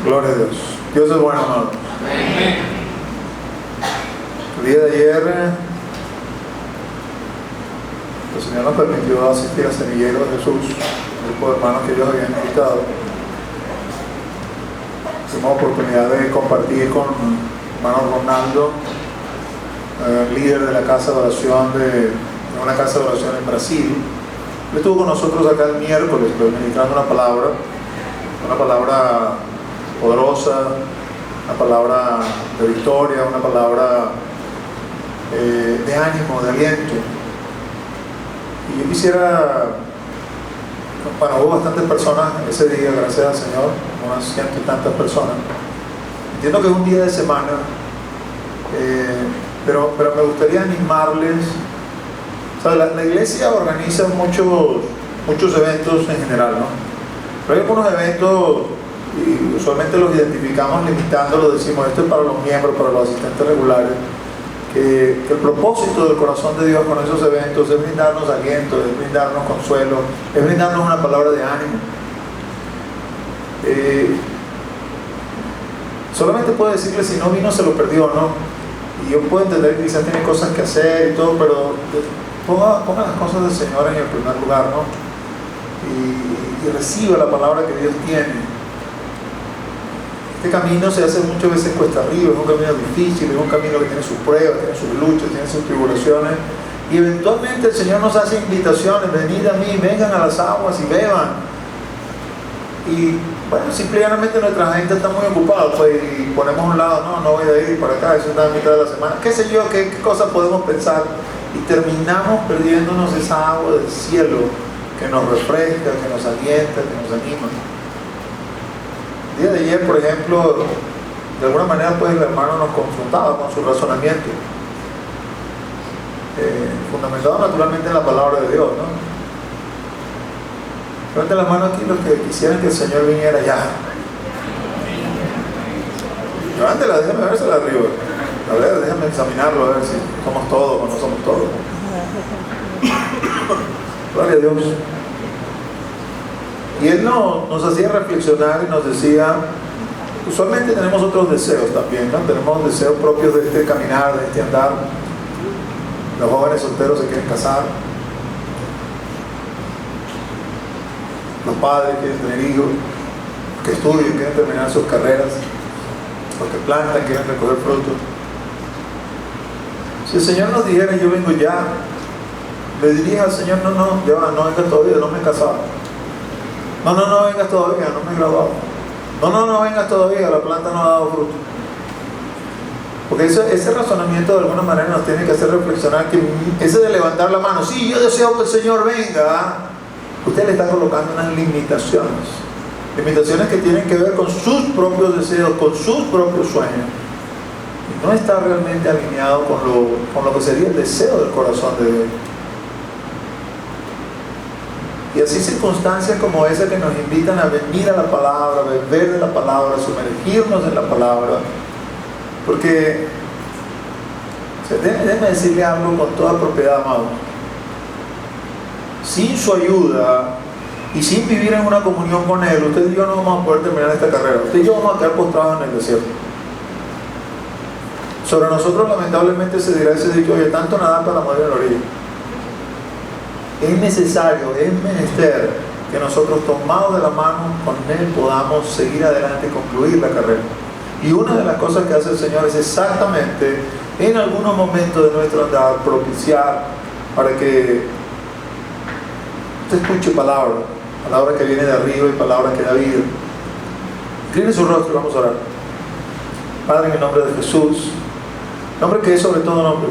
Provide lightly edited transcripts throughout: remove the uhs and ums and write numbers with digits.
Gloria a Dios. Dios es bueno, hermano. El día de ayer, el Señor nos permitió asistir a Semillero de Jesús, un grupo de hermanos que ellos habían invitado. Tuvimos oportunidad de compartir con hermano Ronaldo, líder de la casa de oración de una casa de oración en Brasil. Él estuvo con nosotros acá el miércoles, ministrando una palabra poderosa, una palabra de victoria, una palabra de ánimo, de aliento. Y yo quisiera, bueno, hubo bastantes personas ese día, gracias al Señor, unas 100 y tantas personas. Entiendo que es un día de semana, pero me gustaría animarles. O sea, la iglesia organiza muchos eventos en general, ¿no? Pero hay algunos eventos, y usualmente los identificamos limitándolos, decimos esto es para los miembros, para los asistentes regulares, que el propósito del corazón de Dios con esos eventos es brindarnos aliento, es brindarnos consuelo, es brindarnos una palabra de ánimo. Solamente puedo decirle, si no vino se lo perdió, ¿no? Y yo puedo entender que quizás tiene cosas que hacer y todo, pero ponga las cosas del Señor en el primer lugar, ¿no? Y reciba la palabra que Dios tiene. Este camino se hace muchas veces cuesta arriba, es un camino difícil, es un camino que tiene sus pruebas, tiene sus luchas, tiene sus tribulaciones, y eventualmente el Señor nos hace invitaciones: venid a mí, vengan a las aguas y beban. Y bueno, simplemente nuestra gente está muy ocupada, pues, y ponemos a un lado, no voy a ir para acá, eso está a mitad de la semana, qué sé yo, qué cosas podemos pensar, y terminamos perdiéndonos esa agua del cielo que nos refresca, que nos alienta, que nos anima. El día de ayer, por ejemplo, de alguna manera, pues, el hermano nos confrontaba con su razonamiento, fundamentado naturalmente en la palabra de Dios, ¿no? Levante la mano aquí los que quisieran que el Señor viniera ya. Levántela, déjame vérsela arriba. A ver, déjame examinarlo, a ver si somos todos o no somos todos. Gloria a Dios. Y Él nos hacía reflexionar y nos decía, usualmente tenemos otros deseos también, ¿no? Tenemos deseos propios de este caminar, de este andar. Los jóvenes solteros se quieren casar. Los padres quieren tener hijos, que estudien, quieren terminar sus carreras, los que plantan, quieren recoger frutos. Si el Señor nos dijera, yo vengo ya, le diría al Señor, no vengas todavía, no me he casado. No vengas todavía, no me he graduado. No vengas todavía, la planta no ha dado fruto. Porque ese razonamiento de alguna manera nos tiene que hacer reflexionar, que ese de levantar la mano, sí, yo deseo que el Señor venga, usted le está colocando unas limitaciones que tienen que ver con sus propios deseos, con sus propios sueños, y no está realmente alineado con lo que sería el deseo del corazón de Dios. Y así circunstancias como esa que nos invitan a venir a la palabra, a beber de la palabra, a sumergirnos en la palabra, porque déjeme decirle algo con toda propiedad, amado. Sin su ayuda y sin vivir en una comunión con Él, usted y yo no vamos a poder terminar esta carrera. Usted y yo vamos a quedar postrados en el desierto. Sobre nosotros lamentablemente se dirá ese dicho: oye, tanto nadar para morir en la orilla. Es necesario, es menester que nosotros, tomados de la mano con Él, podamos seguir adelante y concluir la carrera. Y una de las cosas que hace el Señor es exactamente en algunos momentos de nuestro andar propiciar para que usted escuche palabra que viene de arriba y palabra que da vida. Incline su rostro y vamos a orar. Padre, en el nombre de Jesús, nombre que es sobre todo nombre,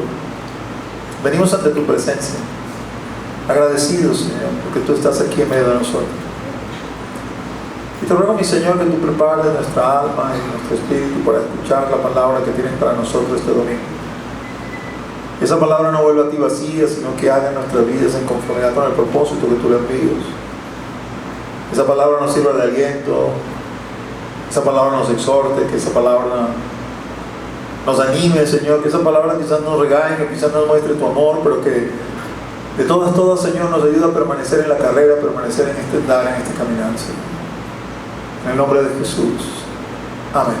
venimos ante tu presencia, agradecidos, Señor, porque tú estás aquí en medio de nosotros. Y te ruego, mi Señor, que tú prepares nuestra alma y nuestro espíritu para escuchar la palabra que tienes para nosotros este domingo. Que esa palabra no vuelva a ti vacía, sino que haga nuestras vidas en conformidad con el propósito que tú le envías. Que esa palabra nos sirva de aliento, que esa palabra nos exhorte, que esa palabra nos anime, Señor, que esa palabra quizás nos regañe, quizás nos muestre tu amor, pero que de todas, Señor, nos ayuda a permanecer en la carrera, a permanecer en este andar, en este caminar, Señor. En el nombre de Jesús. Amén.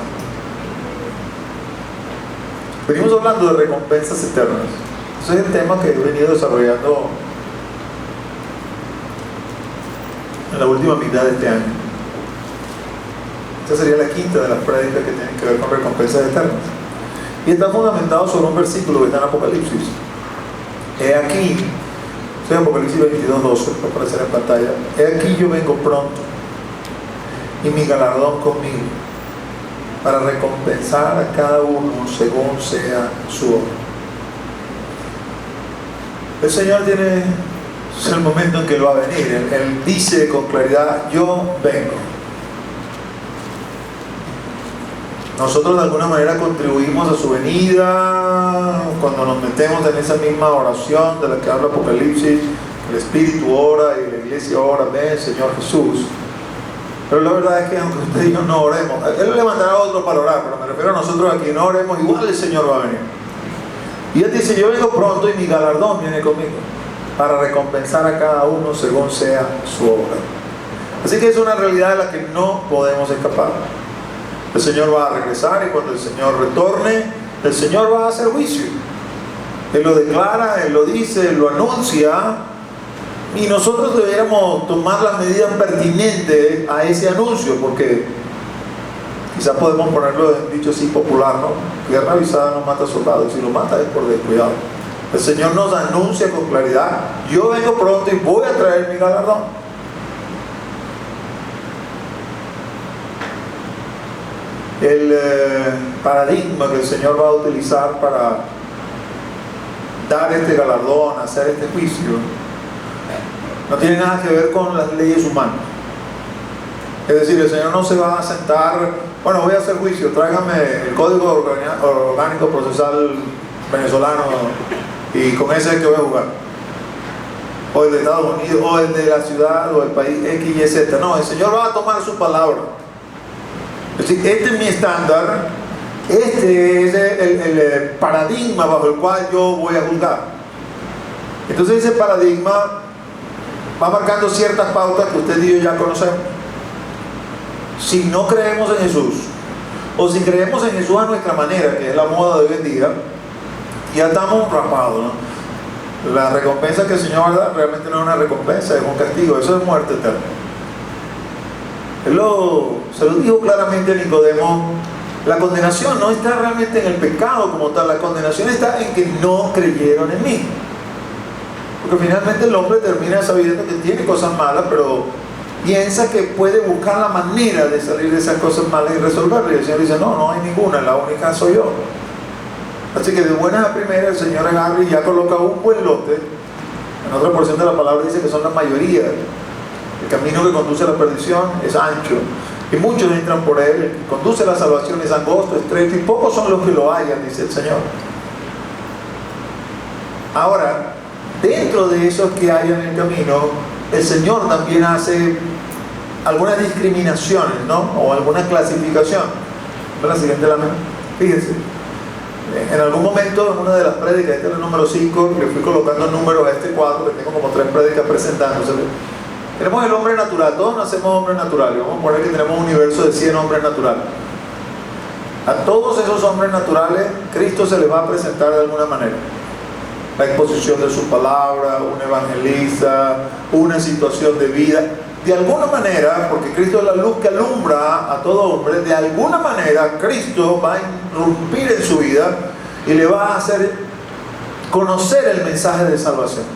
Venimos hablando de recompensas eternas. Ese es el tema que he venido desarrollando en la última mitad de este año. Esta sería la quinta de las prédicas que tienen que ver con recompensas eternas. Y está fundamentado sobre un versículo que está en Apocalipsis. He aquí, soy Apocalipsis 22:12, va a aparecer en pantalla. He aquí yo vengo pronto, y mi galardón conmigo, para recompensar a cada uno según sea su obra. El Señor tiene el momento en que Él va a venir. Él dice con claridad: yo vengo. Nosotros de alguna manera contribuimos a su venida cuando nos metemos en esa misma oración de la que habla Apocalipsis. El Espíritu ora y la iglesia ora: ven Señor Jesús. Pero la verdad es que aunque usted y yo no oremos, Él levantará a otro para orar, pero me refiero a nosotros aquí, no oremos, igual el Señor va a venir. Y Él dice: yo vengo pronto y mi galardón viene conmigo, para recompensar a cada uno según sea su obra. Así que es una realidad de la que no podemos escapar. El Señor va a regresar, y cuando el Señor retorne, el Señor va a hacer juicio. Él lo declara, Él lo dice, Él lo anuncia, y nosotros deberíamos tomar las medidas pertinentes a ese anuncio, porque quizás podemos ponerlo en dicho así popular, ¿no? Guerra avisada no mata soldados, y si lo mata es por descuidado. El Señor nos anuncia con claridad: yo vengo pronto y voy a traer mi galardón. El paradigma que el Señor va a utilizar para dar este galardón, hacer este juicio, no tiene nada que ver con las leyes humanas. Es decir, el Señor no se va a sentar: bueno, voy a hacer juicio, tráigame el Código Orgánico Procesal venezolano y con ese es el que voy a jugar, o el de Estados Unidos, o el de la ciudad, o el país X, Y, Z. No, el Señor va a tomar su palabra. Es decir, este es mi estándar, este es el paradigma bajo el cual yo voy a juzgar. Entonces ese paradigma va marcando ciertas pautas que usted y yo ya conocemos. Si no creemos en Jesús, o si creemos en Jesús a nuestra manera, que es la moda de hoy en día, ya estamos rapados, ¿no? La recompensa que el Señor va a dar realmente no es una recompensa, es un castigo. Eso es muerte eterna. Él se lo dijo claramente a Nicodemo: la condenación no está realmente en el pecado como tal, la condenación está en que no creyeron en mí. Porque finalmente el hombre termina sabiendo que tiene cosas malas, pero piensa que puede buscar la manera de salir de esas cosas malas y resolverlas. Y el Señor dice: no, no hay ninguna, la única soy yo. Así que de buenas a primeras el Señor agarra y ya coloca un buen lote. En otra porción de la palabra dice que son la mayoría. El camino que conduce a la perdición es ancho, y muchos entran por él. El que conduce a la salvación es angosto, estrecho, y pocos son los que lo hallan, dice el Señor. Ahora, dentro de esos que hay en el camino, el Señor también hace algunas discriminaciones, ¿no? O alguna clasificación. La siguiente lámina. Fíjense, en algún momento en una de las prédicas, este es el número 5, le fui colocando números a este cuadro, que tengo como 3 prédicas presentándose. Tenemos el hombre natural, todos nacemos hombres naturales. Vamos a poner que tenemos un universo de 100 hombres naturales. A todos esos hombres naturales, Cristo se les va a presentar de alguna manera. La exposición de su palabra, un evangelista, una situación de vida. De alguna manera, porque Cristo es la luz que alumbra a todo hombre, de alguna manera Cristo va a irrumpir en su vida y le va a hacer conocer el mensaje de salvación.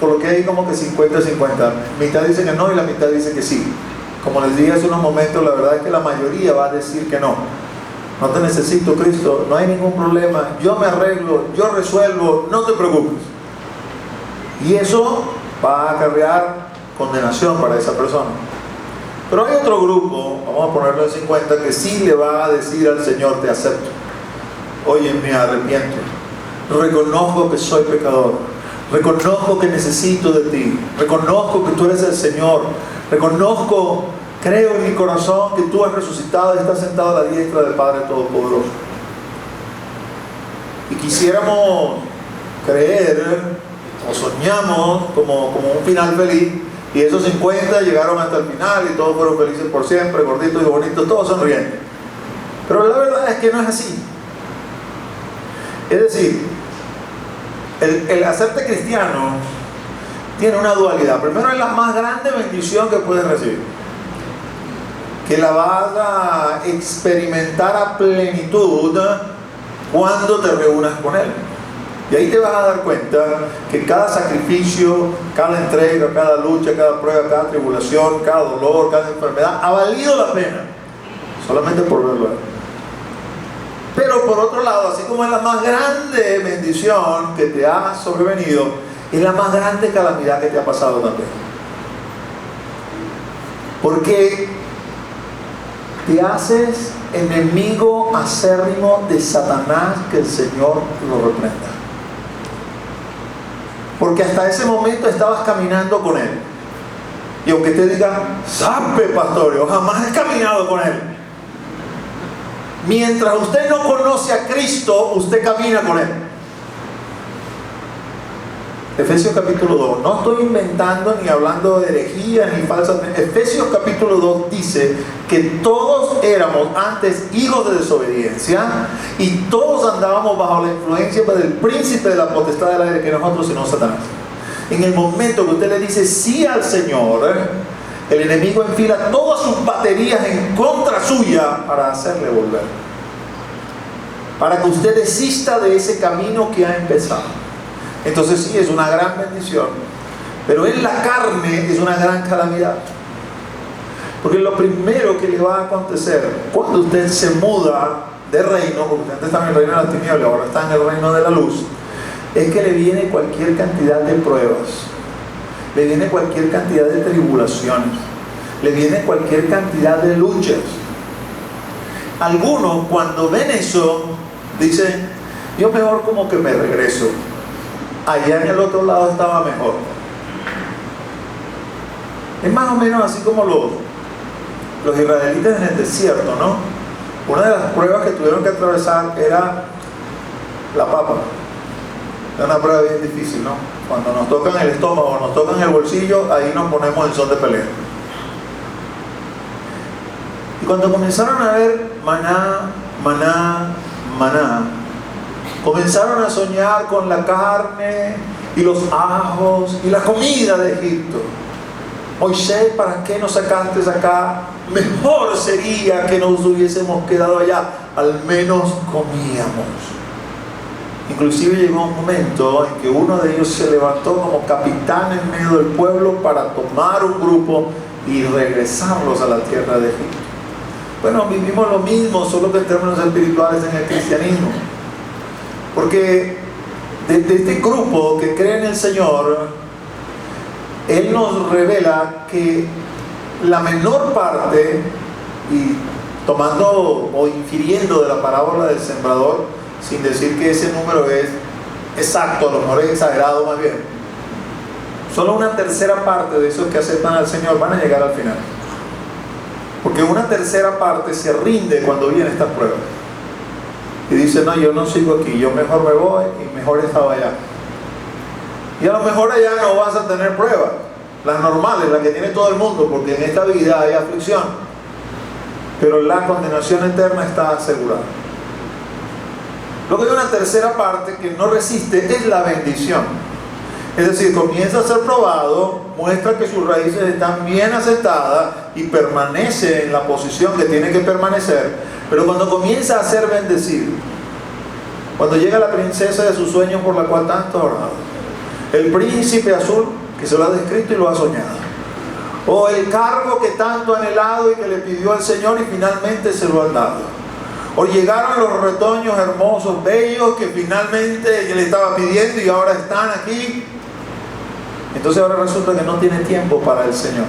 Coloqué ahí como que 50-50. Mitad dice que no y la mitad dice que sí. Como les dije hace unos momentos, la verdad es que la mayoría va a decir que no. No te necesito, Cristo, no hay ningún problema, yo me arreglo, yo resuelvo, no te preocupes. Y eso va a acarrear condenación para esa persona. Pero hay otro grupo, vamos a ponerlo en 50, que sí le va a decir al Señor: te acepto, oye, me arrepiento, reconozco que soy pecador, reconozco que necesito de ti, reconozco que tú eres el Señor, reconozco, creo en mi corazón que tú has resucitado y estás sentado a la diestra del Padre Todopoderoso. Y quisiéramos creer, o soñamos como un final feliz, Y esos 50 llegaron hasta el final y todos fueron felices por siempre, gorditos y bonitos, todos sonriendo. Pero la verdad es que no es así. Es decir, el hacerte cristiano tiene una dualidad. Primero, es la más grande bendición que puedes recibir, que la vas a experimentar a plenitud cuando te reúnas con Él. Y ahí te vas a dar cuenta que cada sacrificio, cada entrega, cada lucha, cada prueba, cada tribulación, cada dolor, cada enfermedad ha valido la pena solamente por verlo a Él. Pero por otro lado, así como es la más grande bendición que te ha sobrevenido, es la más grande calamidad que te ha pasado también. Porque te haces enemigo acérrimo de Satanás, que el Señor lo reprenda. Porque hasta ese momento estabas caminando con Él. Y aunque te digan, sabe pastor, yo jamás he caminado con Él. Mientras usted no conoce a Cristo, usted camina con Él. Efesios capítulo 2. No estoy inventando ni hablando de herejías ni falsas. Efesios capítulo 2 dice que todos éramos antes hijos de desobediencia y todos andábamos bajo la influencia del príncipe de la potestad del aire, que nosotros, sino Satanás. En el momento que usted le dice sí al Señor, el enemigo enfila todas sus baterías en contra suya para hacerle volver, para que usted desista de ese camino que ha empezado. Entonces sí, es una gran bendición, pero en la carne es una gran calamidad. Porque lo primero que le va a acontecer cuando usted se muda de reino, porque usted está en el reino de las tinieblas, ahora está en el reino de la luz, es que le viene cualquier cantidad de pruebas, le viene cualquier cantidad de tribulaciones, le viene cualquier cantidad de luchas. Algunos, cuando ven eso, dicen, yo mejor como que me regreso. Allá en el otro lado estaba mejor. Es más o menos así como los israelitas en el desierto, ¿no? Una de las pruebas que tuvieron que atravesar era la papa. Era una prueba bien difícil, ¿no? Cuando nos tocan el estómago, nos tocan el bolsillo, ahí nos ponemos en son de pelea. Y cuando comenzaron a ver maná, maná, maná, comenzaron a soñar con la carne y los ajos y la comida de Egipto. Moisés, ¿para qué nos sacaste acá? Mejor sería que nos hubiésemos quedado allá, al menos comíamos. Inclusive llegó un momento en que uno de ellos se levantó como capitán en medio del pueblo para tomar un grupo y regresarlos a la tierra de Egipto. Bueno, vivimos lo mismo, solo que en términos espirituales en el cristianismo. Porque de este grupo que cree en el Señor, Él nos revela que la menor parte, y tomando o infiriendo de la parábola del sembrador, sin decir que ese número es exacto, a lo mejor es exagerado más bien, solo una tercera parte de esos que aceptan al Señor van a llegar al final. Porque una tercera parte se rinde cuando vienen estas pruebas. Y dice, no, yo no sigo aquí, yo mejor me voy y mejor estaba allá. Y a lo mejor allá no vas a tener pruebas, las normales, las que tiene todo el mundo, porque en esta vida hay aflicción. Pero la condenación eterna está asegurada. Luego hay una tercera parte que no resiste, es la bendición. Es decir, comienza a ser probado, muestra que sus raíces están bien asentadas y permanece en la posición que tiene que permanecer. Pero cuando comienza a ser bendecido, cuando llega la princesa de sus sueños por la cual tanto ha orado, el príncipe azul que se lo ha descrito y lo ha soñado, o el cargo que tanto ha anhelado y que le pidió al Señor y finalmente se lo han dado, o llegaron los retoños hermosos, bellos, que finalmente le estaba pidiendo y ahora están aquí. Entonces ahora resulta que no tiene tiempo para el Señor.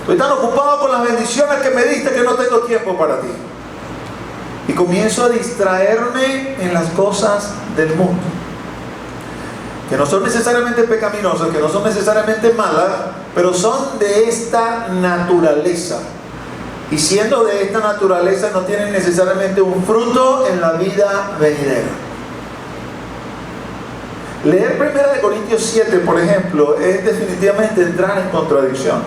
Estoy tan ocupado con las bendiciones que me diste que no tengo tiempo para ti. Y comienzo a distraerme en las cosas del mundo, que no son necesariamente pecaminosas, que no son necesariamente malas, pero son de esta naturaleza. Y siendo de esta naturaleza no tienen necesariamente un fruto en la vida venidera. Leer 1 Corintios 7, por ejemplo, es definitivamente entrar en contradicción.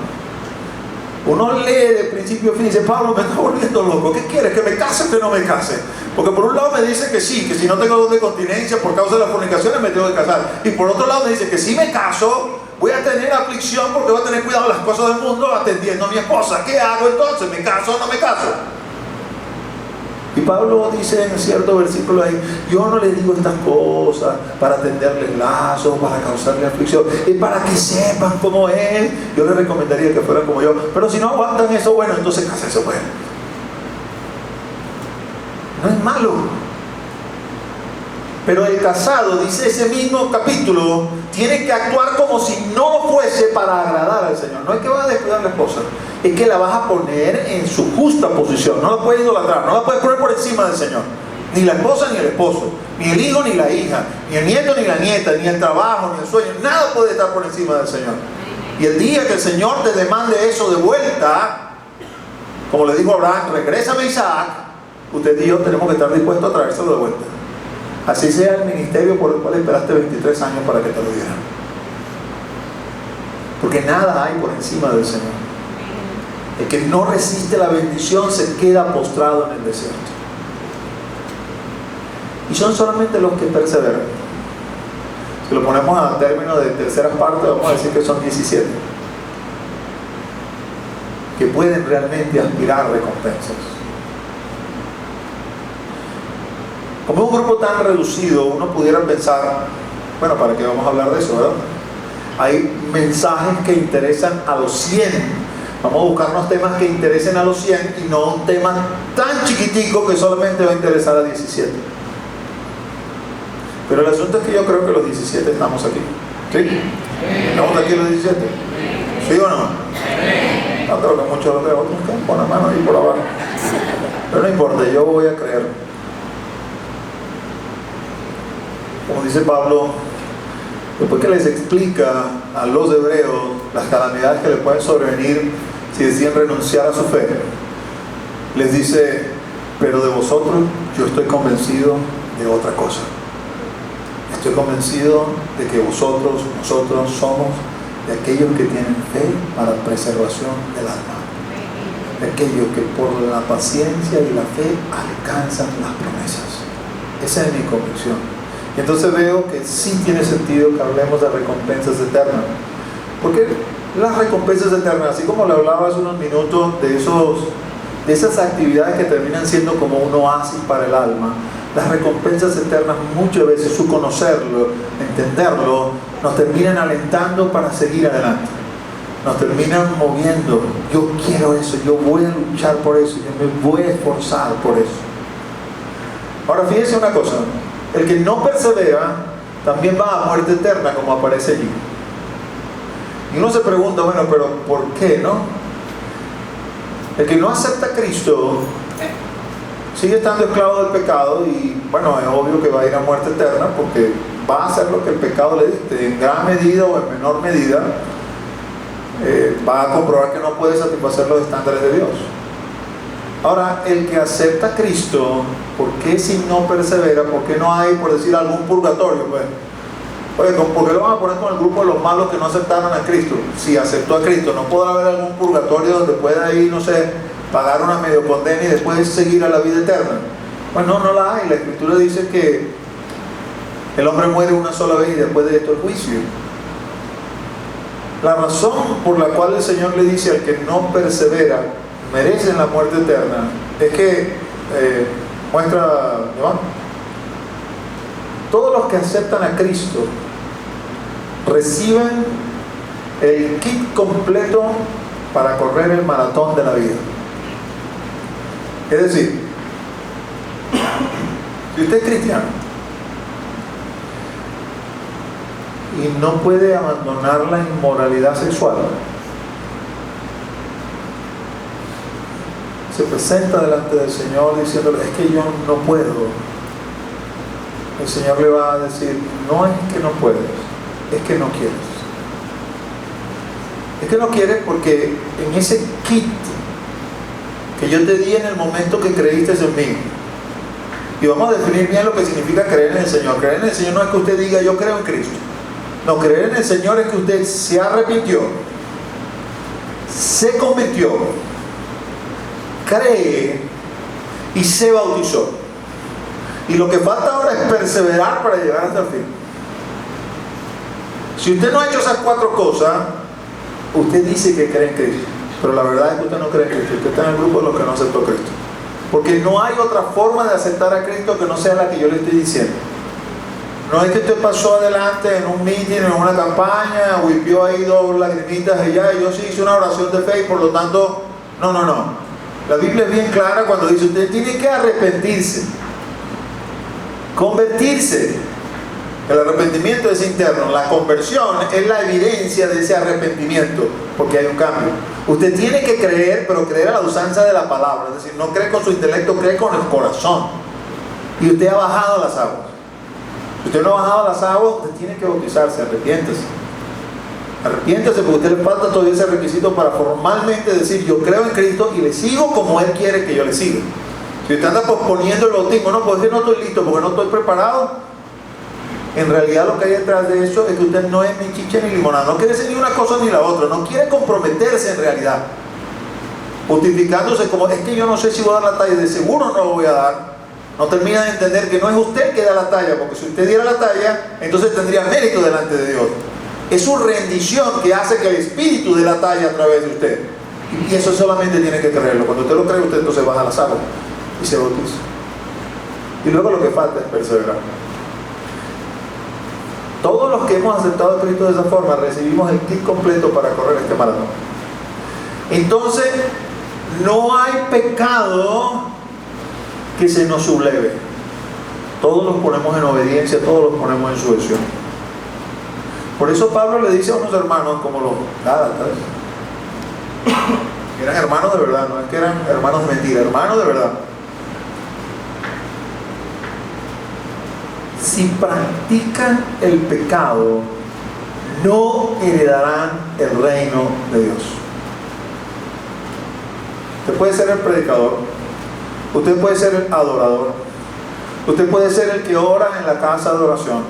Uno lee de principio a fin y dice, Pablo, me está volviendo loco. ¿Qué quieres? ¿Que me case o que no me case? Porque por un lado me dice que sí, que si no tengo don de continencia por causa de las fornicaciones me tengo que casar. Y por otro lado me dice que si me caso, voy a tener aflicción porque voy a tener cuidado de las cosas del mundo atendiendo a mi esposa. ¿Qué hago entonces? ¿Me caso o no me caso? Y Pablo dice en cierto versículo ahí, yo no les digo estas cosas para tenderles lazos, para causarles aflicción, es para que sepan cómo es. Yo les recomendaría que fueran como yo, pero si no aguantan eso, bueno, entonces cásense, pues. No es malo. Pero el casado, dice ese mismo capítulo, tiene que actuar como si no fuese para agradar al Señor. No es que va a descuidar a la esposa, es que la vas a poner en su justa posición. No la puedes idolatrar, no la puedes poner por encima del Señor. Ni la esposa ni el esposo, ni el hijo ni la hija, ni el nieto ni la nieta, ni el trabajo, ni el sueño. Nada puede estar por encima del Señor. Y el día que el Señor te demande eso de vuelta, como le dijo Abraham, regrésame a Isaac, usted y yo tenemos que estar dispuestos a traérselo de vuelta. Así sea el ministerio por el cual esperaste 23 años para que te lo dieran. Porque nada hay por encima del Señor. El que no resiste la bendición se queda postrado en el desierto. Y son solamente los que perseveran. Si lo ponemos a término de tercera parte, vamos a decir que son 17. Que pueden realmente aspirar recompensas. Como es un grupo tan reducido, uno pudiera pensar, bueno, ¿para qué vamos a hablar de eso, verdad? Hay mensajes que interesan a los 100. Vamos a buscarnos temas que interesen a los 100 y no un tema tan chiquitico que solamente va a interesar a 17. Pero el asunto es que yo creo que los 17 estamos aquí. ¿Sí? ¿Estamos aquí los 17? ¿Sí o no? No creo que muchos de otros que ponen la mano ahí por abajo. Pero no importa, yo voy a creer. Como dice Pablo, después que les explica a los hebreos las calamidades que les pueden sobrevenir si deciden renunciar a su fe, les dice, pero de vosotros yo estoy convencido de otra cosa. Estoy convencido de que nosotros somos de aquellos que tienen fe para preservación del alma, de aquellos que por la paciencia y la fe alcanzan las promesas. Esa es mi convicción. Y entonces veo que sí tiene sentido que hablemos de recompensas eternas. Porque las recompensas eternas, así como le hablaba hace unos minutos de esas actividades que terminan siendo como un oasis para el alma, las recompensas eternas muchas veces, su conocerlo, entenderlo, nos terminan alentando para seguir adelante. Nos terminan moviendo. Yo quiero eso, yo voy a luchar por eso, yo me voy a esforzar por eso. Ahora fíjense una cosa. El que no persevera también va a muerte eterna, como aparece allí. Y uno se pregunta, bueno, pero ¿por qué, no? El que no acepta a Cristo sigue estando esclavo del pecado y, bueno, es obvio que va a ir a muerte eterna porque va a hacer lo que el pecado le dicte. En gran medida o en menor medida va a comprobar que no puede satisfacer los estándares de Dios. Ahora, el que acepta a Cristo, ¿por qué si no persevera? ¿Por qué no hay, por decir, algún purgatorio? Pues, oye, ¿por qué lo van a poner con el grupo de los malos que no aceptaron a Cristo? Si aceptó a Cristo, ¿no podrá haber algún purgatorio donde pueda ir, no sé, pagar una medio condena y después seguir a la vida eterna? Pues no la hay. La Escritura dice que el hombre muere una sola vez y después de esto el juicio. La razón por la cual el Señor le dice al que no persevera merecen la muerte eterna es que muestra, ¿no? Todos los que aceptan a Cristo reciben el kit completo para correr el maratón de la vida. Es decir, si usted es cristiano y no puede abandonar la inmoralidad sexual, se presenta delante del Señor diciéndole, es que yo no puedo. El Señor le va a decir, no es que no puedes, es que no quieres. Es que no quieres porque en ese kit que yo te di en el momento que creíste en mí Y vamos a definir bien lo que significa creer en el Señor. Creer en el Señor no es que usted diga yo creo en Cristo. No, creer en el Señor es que usted se arrepintió, se convirtió, cree y se bautizó. Y lo que falta ahora es perseverar para llegar hasta el fin. Si usted no ha hecho esas 4 cosas, usted dice que cree en Cristo, pero la verdad es que usted no cree en Cristo. Usted está en el grupo de los que no aceptó a Cristo. Porque no hay otra forma de aceptar a Cristo que no sea la que yo le estoy diciendo. No es que usted pasó adelante en un meeting, en una campaña, whipió ahí 2 lagrimitas allá, y yo sí hice una oración de fe y por lo tanto, no. La Biblia es bien clara cuando dice, usted tiene que arrepentirse, convertirse. El arrepentimiento es interno, la conversión es la evidencia de ese arrepentimiento, porque hay un cambio. Usted tiene que creer, pero creer a la usanza de la palabra, es decir, no cree con su intelecto, cree con el corazón. Y usted ha bajado las aguas. Si usted no ha bajado las aguas, usted tiene que bautizarse, arrepiéntese. Arrepiéntese porque a usted le falta todavía ese requisito para formalmente decir, yo creo en Cristo y le sigo como Él quiere que yo le siga. Si usted anda posponiendo el bautismo, no, porque no estoy listo, porque no estoy preparado. En realidad lo que hay detrás de eso es que usted no es ni chicha ni limonada, no quiere ser ni una cosa ni la otra, no quiere comprometerse en realidad, justificándose como, es que yo no sé si voy a dar la talla, de seguro no lo voy a dar. No termina de entender que no es usted el que da la talla, porque si usted diera la talla, entonces tendría mérito delante de Dios. Es su rendición que hace que el Espíritu dé la talla a través de usted, y eso solamente tiene que creerlo. Cuando usted lo cree, usted entonces baja las aguas y se bautiza, y luego lo que falta es perseverar. Todos los que hemos aceptado a Cristo de esa forma recibimos el kit completo para correr este maratón. Entonces, no hay pecado que se nos subleve. Todos los ponemos en obediencia, todos los ponemos en sujeción. Por eso Pablo le dice a unos hermanos como los Gálatas, que eran hermanos de verdad, no es que eran hermanos de mentira, hermanos de verdad. Si practican el pecado, no heredarán el reino de Dios. Usted puede ser el predicador, usted puede ser el adorador, usted puede ser el que ora en la casa de oración,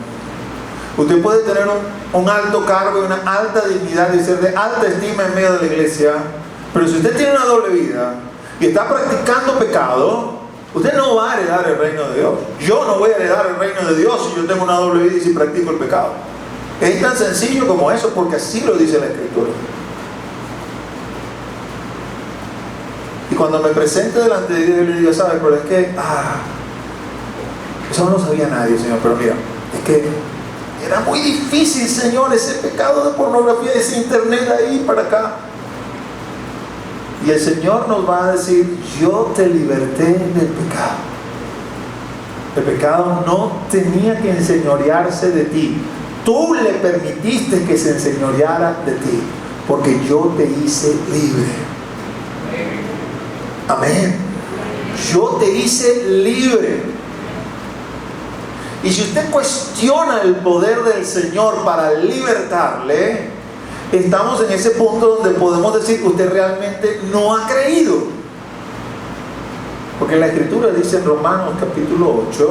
usted puede tener un alto cargo y una alta dignidad y ser de alta estima en medio de la iglesia, pero si usted tiene una doble vida y está practicando pecado, usted no va a heredar el reino de Dios. Yo no voy a heredar el reino de Dios si yo tengo una doble vida y si practico el pecado. Es tan sencillo como eso, porque así lo dice la Escritura. Y cuando me presente delante de Dios, yo le digo, ¿sabes? Pero es que, eso no lo sabía nadie, Señor, pero mira, es que era muy difícil, Señor, ese pecado de pornografía, ese internet ahí para acá. Y el Señor nos va a decir, yo te liberté del pecado. El pecado no tenía que enseñorearse de ti. Tú le permitiste que se enseñoreara de ti, porque yo te hice libre. Amén. Yo te hice libre. Y si usted cuestiona el poder del Señor para libertarle, estamos en ese punto donde podemos decir que usted realmente no ha creído. Porque la Escritura dice en Romanos capítulo 8,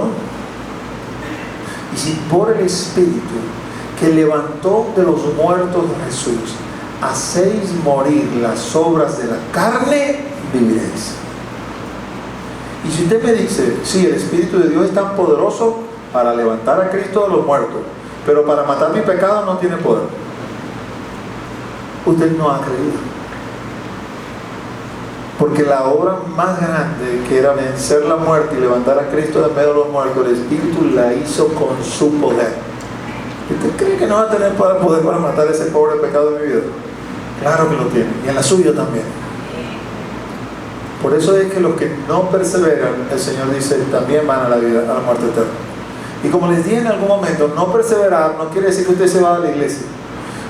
y si por el Espíritu que levantó de los muertos a Jesús hacéis morir las obras de la carne, viviréis. Y si usted me dice, sí, el Espíritu de Dios es tan poderoso para levantar a Cristo de los muertos, pero para matar mi pecado no tiene poder, usted no ha creído. Porque la obra más grande, que era vencer la muerte y levantar a Cristo de medio de los muertos, el Espíritu la hizo con su poder. ¿Usted cree que no va a tener poder para matar ese pobre pecado de mi vida? Claro que lo tiene, y en la suya también. Por eso es que los que no perseveran, el Señor dice, también van a la vida, a la muerte eterna. Y como les dije en algún momento, no perseverar no quiere decir que usted se va de la iglesia.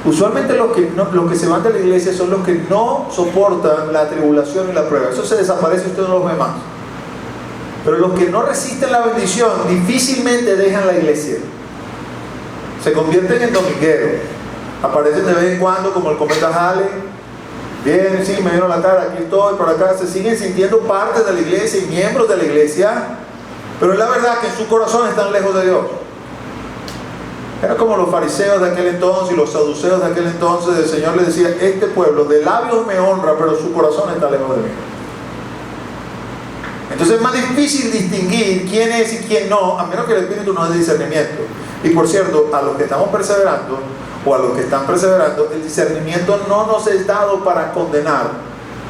Usualmente los que se van de la iglesia son los que no soportan la tribulación y la prueba. Eso se desaparece, usted no los ve más. Pero los que no resisten la bendición difícilmente dejan la iglesia. Se convierten en domingueros. Aparecen de vez en cuando como el cometa Halley. Bien, sí, me vieron la cara, aquí estoy, por acá. Se siguen sintiendo parte de la iglesia y miembros de la iglesia, Pero es la verdad que en su corazón están lejos de Dios. Era como los fariseos de aquel entonces y los saduceos de aquel entonces. El Señor le decía: este pueblo de labios me honra, pero su corazón está lejos de mí. Entonces es más difícil distinguir quién es y quién no, a menos que el Espíritu nos dé discernimiento. Y por cierto, a los que estamos perseverando, o a los que están perseverando, el discernimiento no nos es dado para condenar,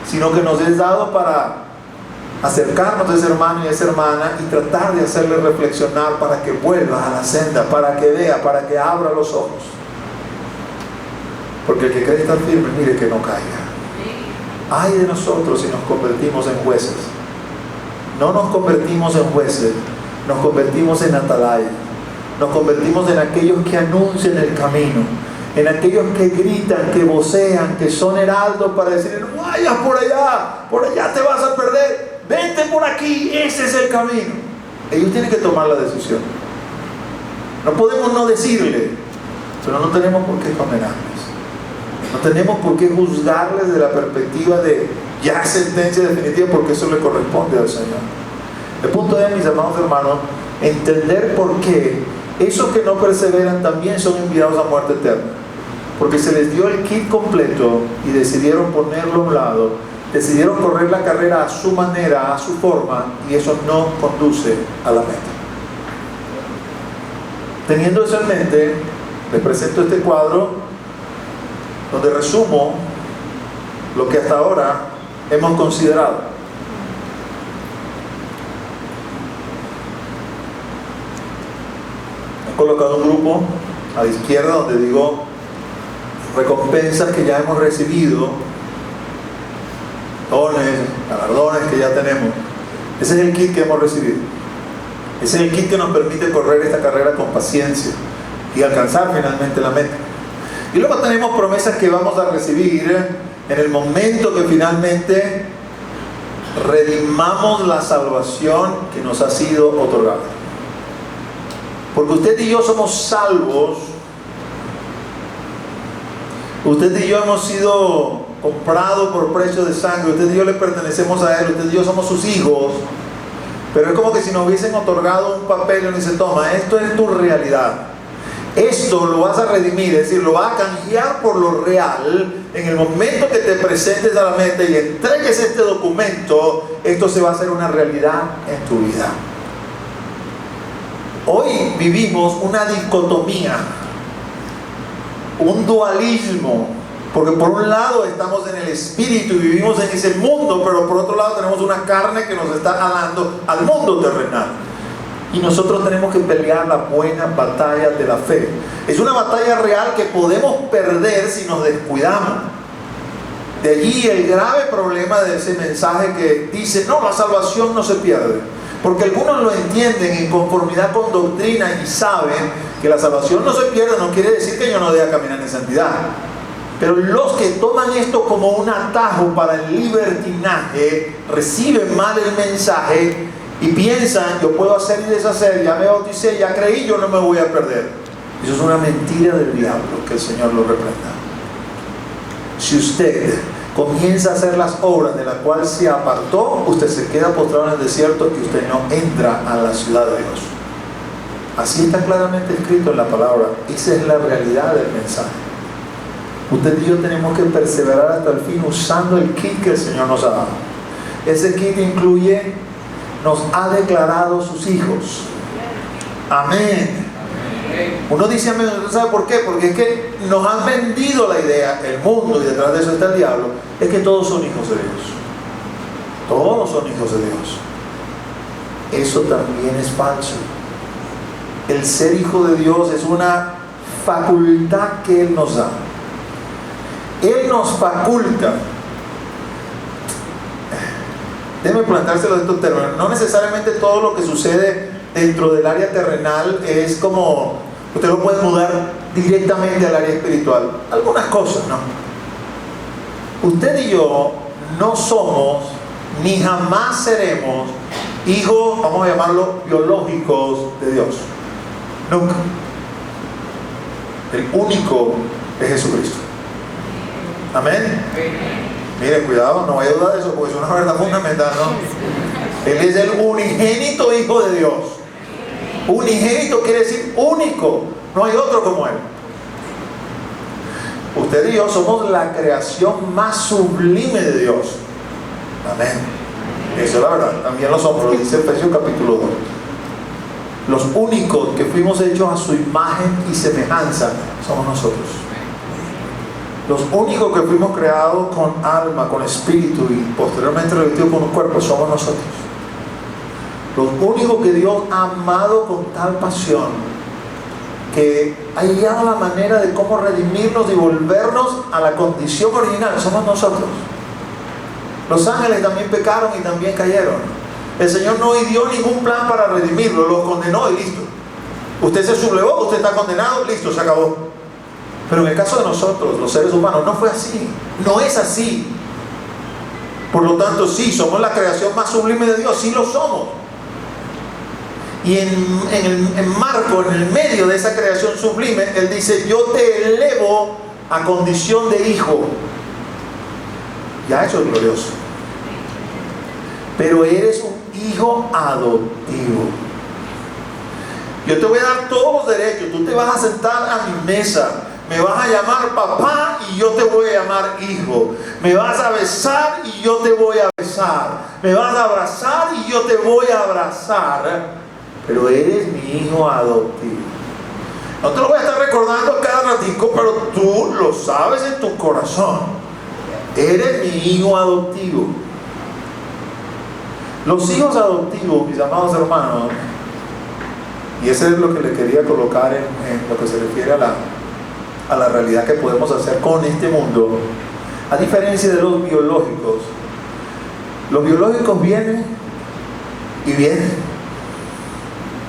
sino que nos es dado para acercarnos a ese hermano y a esa hermana y tratar de hacerle reflexionar para que vuelva a la senda, para que vea, para que abra los ojos. Porque el que cree estar firme, mire que no caiga. Ay de nosotros si nos convertimos en jueces. No nos convertimos en jueces, nos convertimos en atalaya, nos convertimos en aquellos que anuncian el camino, en aquellos que gritan, que vocean, que son heraldos para decir: no vayas por allá te vas a perder, vente por aquí, ese es el camino. Ellos tienen que tomar la decisión. No podemos no decirle, pero no tenemos por qué condenarles, no tenemos por qué juzgarles desde la perspectiva de ya sentencia definitiva, porque eso le corresponde al Señor. El punto es, mis amados hermanos, entender por qué esos que no perseveran también son enviados a muerte eterna, porque se les dio el kit completo y decidieron ponerlo a un lado, decidieron correr la carrera a su manera, a su forma, y eso no conduce a la meta. Teniendo eso en mente, les presento este cuadro donde resumo lo que hasta ahora hemos considerado. He colocado un grupo a la izquierda donde digo recompensas que ya hemos recibido, dones, galardones que ya tenemos. Ese es el kit que hemos recibido. Ese es el kit que nos permite correr esta carrera con paciencia y alcanzar finalmente la meta. Y luego tenemos promesas que vamos a recibir en el momento que finalmente redimamos la salvación que nos ha sido otorgada. Porque usted y yo somos salvos. Usted y yo hemos sido comprados por precio de sangre. Usted y yo le pertenecemos a Él. Usted y yo somos sus hijos. Pero es como que si nos hubiesen otorgado un papel y nos dice: toma, esto es tu realidad. Esto lo vas a redimir, es decir, lo vas a canjear por lo real. En el momento que te presentes a la meta y entregues este documento, esto se va a hacer una realidad en tu vida. Hoy vivimos una dicotomía, un dualismo, porque por un lado estamos en el espíritu y vivimos en ese mundo, pero por otro lado tenemos una carne que nos está jalando al mundo terrenal. Y nosotros tenemos que pelear la buena batalla de la fe. Es una batalla real que podemos perder si nos descuidamos. De allí el grave problema de ese mensaje que dice: no, la salvación no se pierde. Porque algunos lo entienden en conformidad con doctrina y saben que la salvación no se pierde, no quiere decir que yo no deba caminar en santidad. Pero los que toman esto como un atajo para el libertinaje reciben mal el mensaje y piensan: yo puedo hacer y deshacer, ya me bauticé, ya creí, yo no me voy a perder. Eso es una mentira del diablo, que el Señor lo reprenda. Si usted comienza a hacer las obras de las cuales se apartó, usted se queda postrado en el desierto y usted no entra a la ciudad de Dios. Así está claramente escrito en la palabra. Esa es la realidad del mensaje. Usted y yo tenemos que perseverar hasta el fin usando el kit que el Señor nos ha dado. Ese kit incluye: nos ha declarado sus hijos. Amén. Uno dice amén, ¿no sabe por qué? Porque es que nos han vendido la idea, el mundo, y detrás de eso está el diablo, es que todos son hijos de Dios. Todos son hijos de Dios. Eso también es falso. El ser hijo de Dios es una facultad que Él nos da. Él nos faculta. Déjeme plantárselo de estos términos. No necesariamente todo lo que sucede dentro del área terrenal es como usted lo puede mudar directamente al área espiritual. Algunas cosas, ¿no? Usted y yo no somos ni jamás seremos hijos, vamos a llamarlo, biológicos de Dios. Nunca. El único es Jesucristo. Amén. Mire, cuidado, no vaya a dudar de eso, porque es una verdad fundamental, ¿no? Él es el unigénito Hijo de Dios. Unigénito quiere decir único. No hay otro como Él. Usted y yo somos la creación más sublime de Dios. Amén. Eso es la verdad. También lo somos. Lo dice Efesios capítulo 2. Los únicos que fuimos hechos a su imagen y semejanza somos nosotros. Los únicos que fuimos creados con alma, con espíritu y posteriormente revestidos con un cuerpo somos nosotros. Los únicos que Dios ha amado con tal pasión que ha hallado la manera de cómo redimirnos y volvernos a la condición original somos nosotros. Los ángeles también pecaron y también cayeron. El Señor no dio ningún plan para redimirlo, lo condenó y listo. Usted se sublevó, usted está condenado, listo, se acabó. Pero en el caso de nosotros, los seres humanos, no fue así. No es así. Por lo tanto, sí, somos la creación más sublime de Dios, sí lo somos. Y en marco, en el medio de esa creación sublime, Él dice: yo te elevo a condición de hijo. Ya eso es glorioso. Pero eres un hijo adoptivo. Yo te voy a dar todos los derechos. Tú te vas a sentar a mi mesa. Me vas a llamar papá y yo te voy a llamar hijo. Me vas a besar y yo te voy a besar. Me vas a abrazar y yo te voy a abrazar. Pero eres mi hijo adoptivo. No te lo voy a estar recordando cada ratico, pero tú lo sabes en tu corazón. Eres mi hijo adoptivo. Los hijos adoptivos, mis amados hermanos, y eso es lo que le quería colocar en lo que se refiere a la realidad que podemos hacer con este mundo, a diferencia de los biológicos vienen y vienen.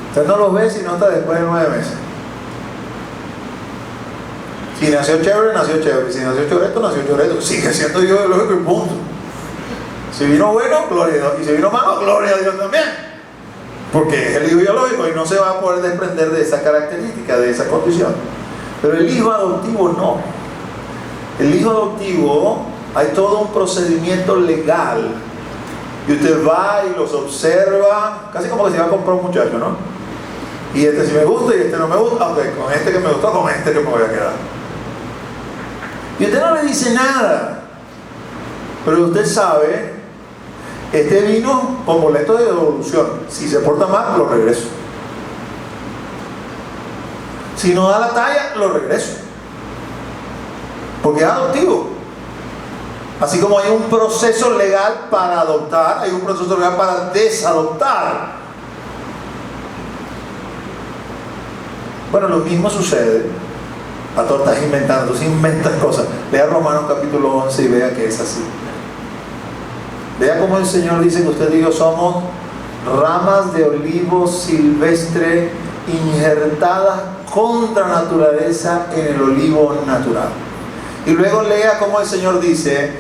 Usted no los ve sino hasta después de 9 meses. Si nació chévere, nació chévere. Si nació choreto, nació choreto. Sigue siendo biológico y punto. Si vino bueno, gloria a Dios. Y si vino malo, gloria a Dios también. Porque es el hijo biológico y no se va a poder desprender de esa característica, de esa condición. Pero el hijo adoptivo no. El hijo adoptivo, hay todo un procedimiento legal. Y usted va y los observa, casi como que se va a comprar un muchacho, ¿no? Y este sí me gusta y este no me gusta. Ok, con este que me gustó, con este que me voy a quedar. Y usted no le dice nada. Pero usted sabe, este vino con boleto de devolución. Si se porta mal, lo regreso. Si no da la talla, lo regreso. Porque es adoptivo. Así como hay un proceso legal para adoptar, hay un proceso legal para desadoptar. Bueno, lo mismo sucede. Pastor, estás inventando, tú inventas cosas. Lea Romanos capítulo 11 y vea que es así. Vea cómo el Señor dice que usted y yo somos ramas de olivo silvestre injertadas contra naturaleza en el olivo natural. Y luego lea cómo el Señor dice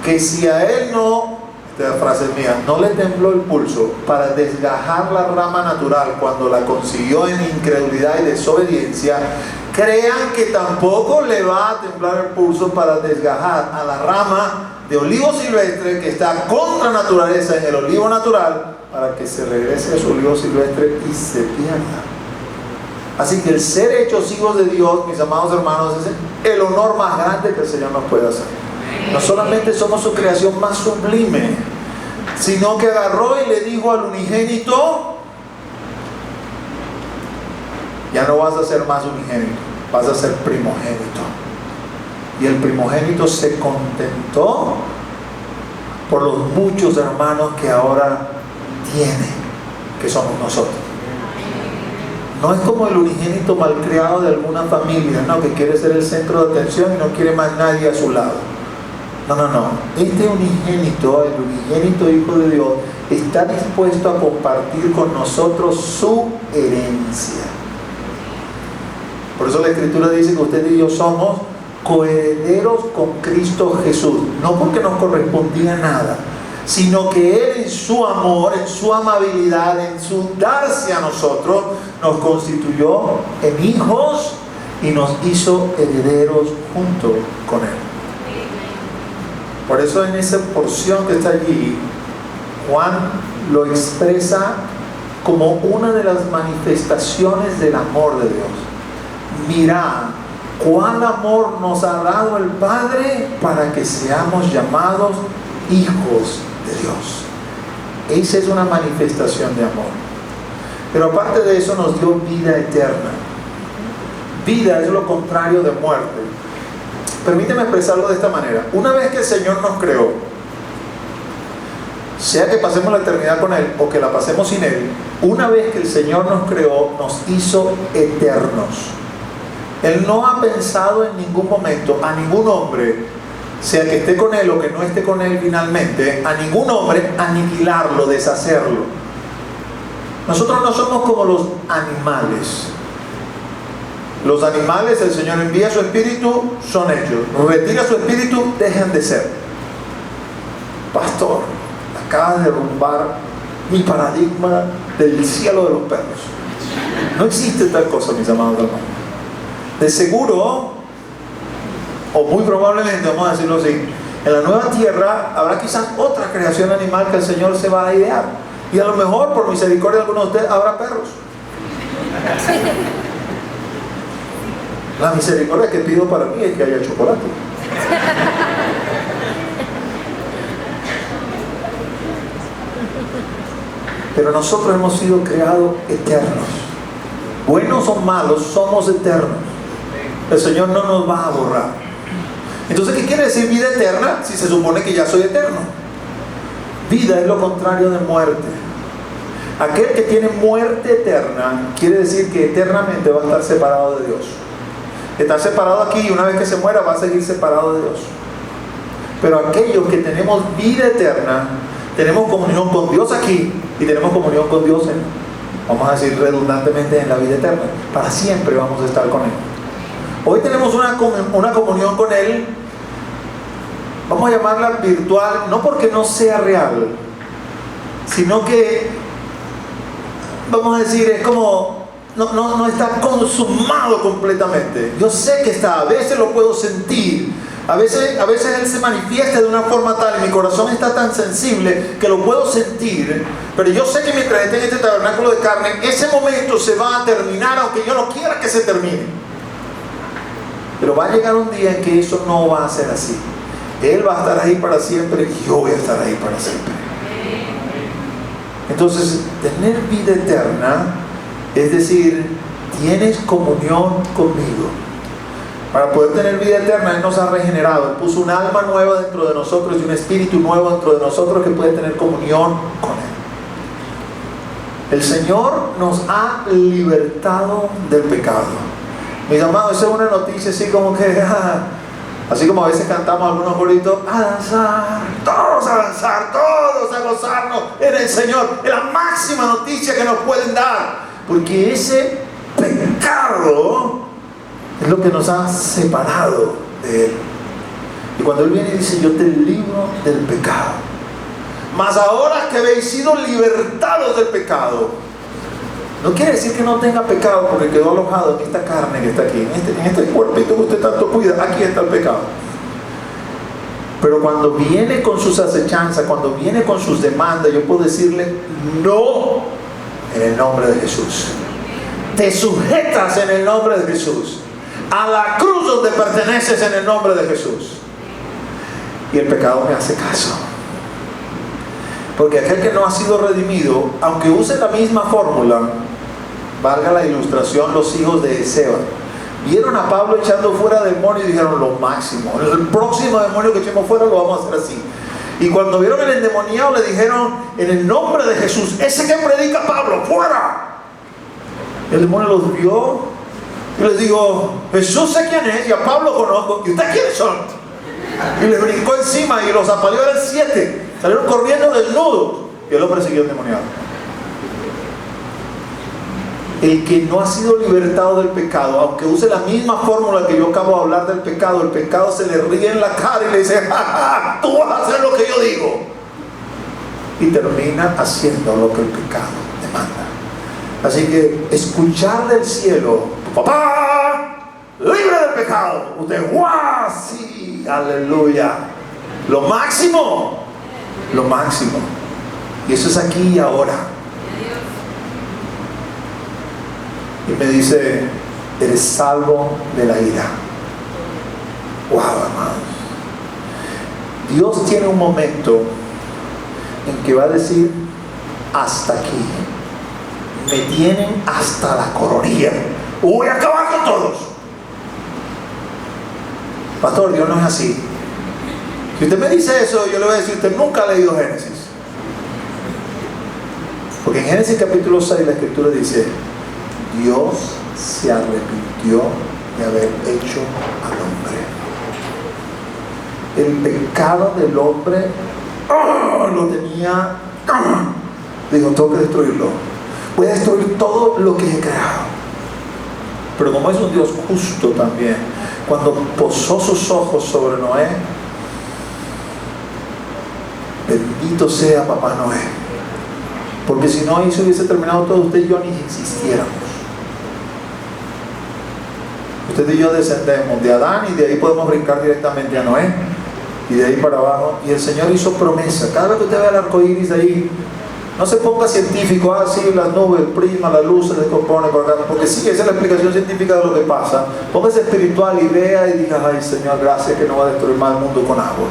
que si a Él no, esta frase es mía, no le tembló el pulso para desgajar la rama natural cuando la consiguió en incredulidad y desobediencia, crean que tampoco le va a temblar el pulso para desgajar a la rama de olivo silvestre que está contra naturaleza en el olivo natural, para que se regrese a su olivo silvestre y se pierda. Así que el ser hechos hijos de Dios, mis amados hermanos, es el honor más grande que el Señor nos puede hacer. No solamente somos su creación más sublime, sino que agarró y le dijo al unigénito: ya no vas a ser más unigénito, vas a ser primogénito. Y el primogénito se contentó por los muchos hermanos que ahora tiene, que somos nosotros. No es como el unigénito malcriado de alguna familia, ¿no? Que quiere ser el centro de atención y no quiere más nadie a su lado. No. Este unigénito, el unigénito Hijo de Dios, está dispuesto a compartir con nosotros su herencia. Por eso la Escritura dice que usted y yo somos coherederos con Cristo Jesús. No porque nos correspondía nada, sino que Él en su amor, en su amabilidad, en su darse a nosotros, nos constituyó en hijos y nos hizo herederos junto con Él. Por eso en esa porción que está allí, Juan lo expresa como una de las manifestaciones del amor de Dios. Mirad cuál amor nos ha dado el Padre para que seamos llamados hijos de Dios. Esa es una manifestación de amor. Pero aparte de eso nos dio vida eterna. Vida es lo contrario de muerte. Permíteme expresarlo de esta manera. Una vez que el Señor nos creó, sea que pasemos la eternidad con Él o que la pasemos sin Él, una vez que el Señor nos creó, nos hizo eternos. Él no ha pensado en ningún momento a ningún hombre, sea que esté con Él o que no esté con Él finalmente, a ningún hombre aniquilarlo, deshacerlo. Nosotros no somos como los animales. Los animales, el Señor envía su espíritu, son hechos. Retira su espíritu, dejan de ser. Pastor, acaba de derrumbar mi paradigma del cielo de los perros. No existe tal cosa, mis amados hermanos. De seguro, o muy probablemente, vamos a decirlo así, en la nueva tierra habrá quizás otra creación animal que el Señor se va a idear. Y a lo mejor, por misericordia de algunos de ustedes, habrá perros. La misericordia que pido para mí es que haya chocolate. Pero nosotros hemos sido creados eternos. Buenos o malos, somos eternos. El Señor no nos va a borrar. Entonces, ¿qué quiere decir vida eterna? Si se supone que ya soy eterno. Vida es lo contrario de muerte. Aquel que tiene muerte eterna quiere decir que eternamente va a estar separado de Dios. Está separado aquí y una vez que se muera va a seguir separado de Dios. Pero aquellos que tenemos vida eterna, tenemos comunión con Dios aquí y tenemos comunión con Dios vamos a decir redundantemente, en la vida eterna. Para siempre vamos a estar con Él. Hoy tenemos una comunión con Él, vamos a llamarla virtual, no porque no sea real, sino que, vamos a decir, es como no está consumado completamente. Yo sé que está, a veces lo puedo sentir, a veces Él se manifiesta de una forma tal, y mi corazón está tan sensible que lo puedo sentir, pero yo sé que mientras esté en este tabernáculo de carne, ese momento se va a terminar, aunque yo no quiera que se termine. Pero va a llegar un día en que eso no va a ser así. Él va a estar ahí para siempre y yo voy a estar ahí para siempre. Entonces, tener vida eterna es decir, tienes comunión conmigo. Para poder tener vida eterna, Él nos ha regenerado. Él puso un alma nueva dentro de nosotros y un espíritu nuevo dentro de nosotros que puede tener comunión con Él. El Señor nos ha libertado del pecado. Mis amados, esa es una noticia así como que, así como a veces cantamos algunos coritos, a danzar, todos a danzar, todos a gozarnos en el Señor. Es la máxima noticia que nos pueden dar. Porque ese pecado es lo que nos ha separado de Él. Y cuando Él viene y dice, yo te libro del pecado. Mas ahora que habéis sido libertados del pecado, no quiere decir que no tenga pecado porque quedó alojado en esta carne que está aquí, en este cuerpito que usted tanto cuida. Aquí está el pecado. Pero cuando viene con sus acechanzas, cuando viene con sus demandas, yo puedo decirle no en el nombre de Jesús. Te sujetas en el nombre de Jesús a la cruz donde perteneces en el nombre de Jesús. Y el pecado me hace caso. Porque aquel que no ha sido redimido, aunque use la misma fórmula, valga la ilustración, los hijos de Seba vieron a Pablo echando fuera demonios y dijeron lo máximo, el próximo demonio que echemos fuera lo vamos a hacer así. Y cuando vieron el endemoniado le dijeron en el nombre de Jesús, ese que predica Pablo, fuera. El demonio los vio y les dijo, Jesús sé quién es y a Pablo conozco, ¿y ustedes quiénes son? Y les brincó encima y los apaleó, eran 7, salieron corriendo desnudos y él los persiguió endemoniado. El que no ha sido libertado del pecado, aunque use la misma fórmula que yo acabo de hablar del pecado, el pecado se le ríe en la cara y le dice, ¡ja, ja! Tú vas a hacer lo que yo digo. Y termina haciendo lo que el pecado demanda. Así que escuchar del cielo, papá, libre del pecado. Usted, ¡guau! Sí, aleluya. Lo máximo. Y eso es aquí y ahora. Y me dice, eres salvo de la ira. Wow, hermanos. Dios tiene un momento en que va a decir, hasta aquí. Me tienen hasta la coronilla. Voy a acabar con todos. Pastor, Dios no es así. Si usted me dice eso, yo le voy a decir, usted nunca ha leído Génesis. Porque en Génesis capítulo 6 la escritura dice, Dios se arrepintió de haber hecho al hombre. El pecado del hombre lo tenía, dijo, tengo que destruirlo. Voy a destruir todo lo que he creado. Pero como es un Dios justo también, cuando posó sus ojos sobre Noé, bendito sea papá Noé, porque si no ahí se hubiese terminado todo, usted y yo ni existiéramos. Usted y yo descendemos de Adán y de ahí podemos brincar directamente a Noé y de ahí para abajo. Y el Señor hizo promesa. Cada vez que usted vea el arco iris ahí, no se ponga científico, sí, las nubes, el prisma, la luz se descompone, porque sí, esa es la explicación científica de lo que pasa. Póngase espiritual y vea y diga, ay Señor, gracias que no va a destruir más el mundo con agua.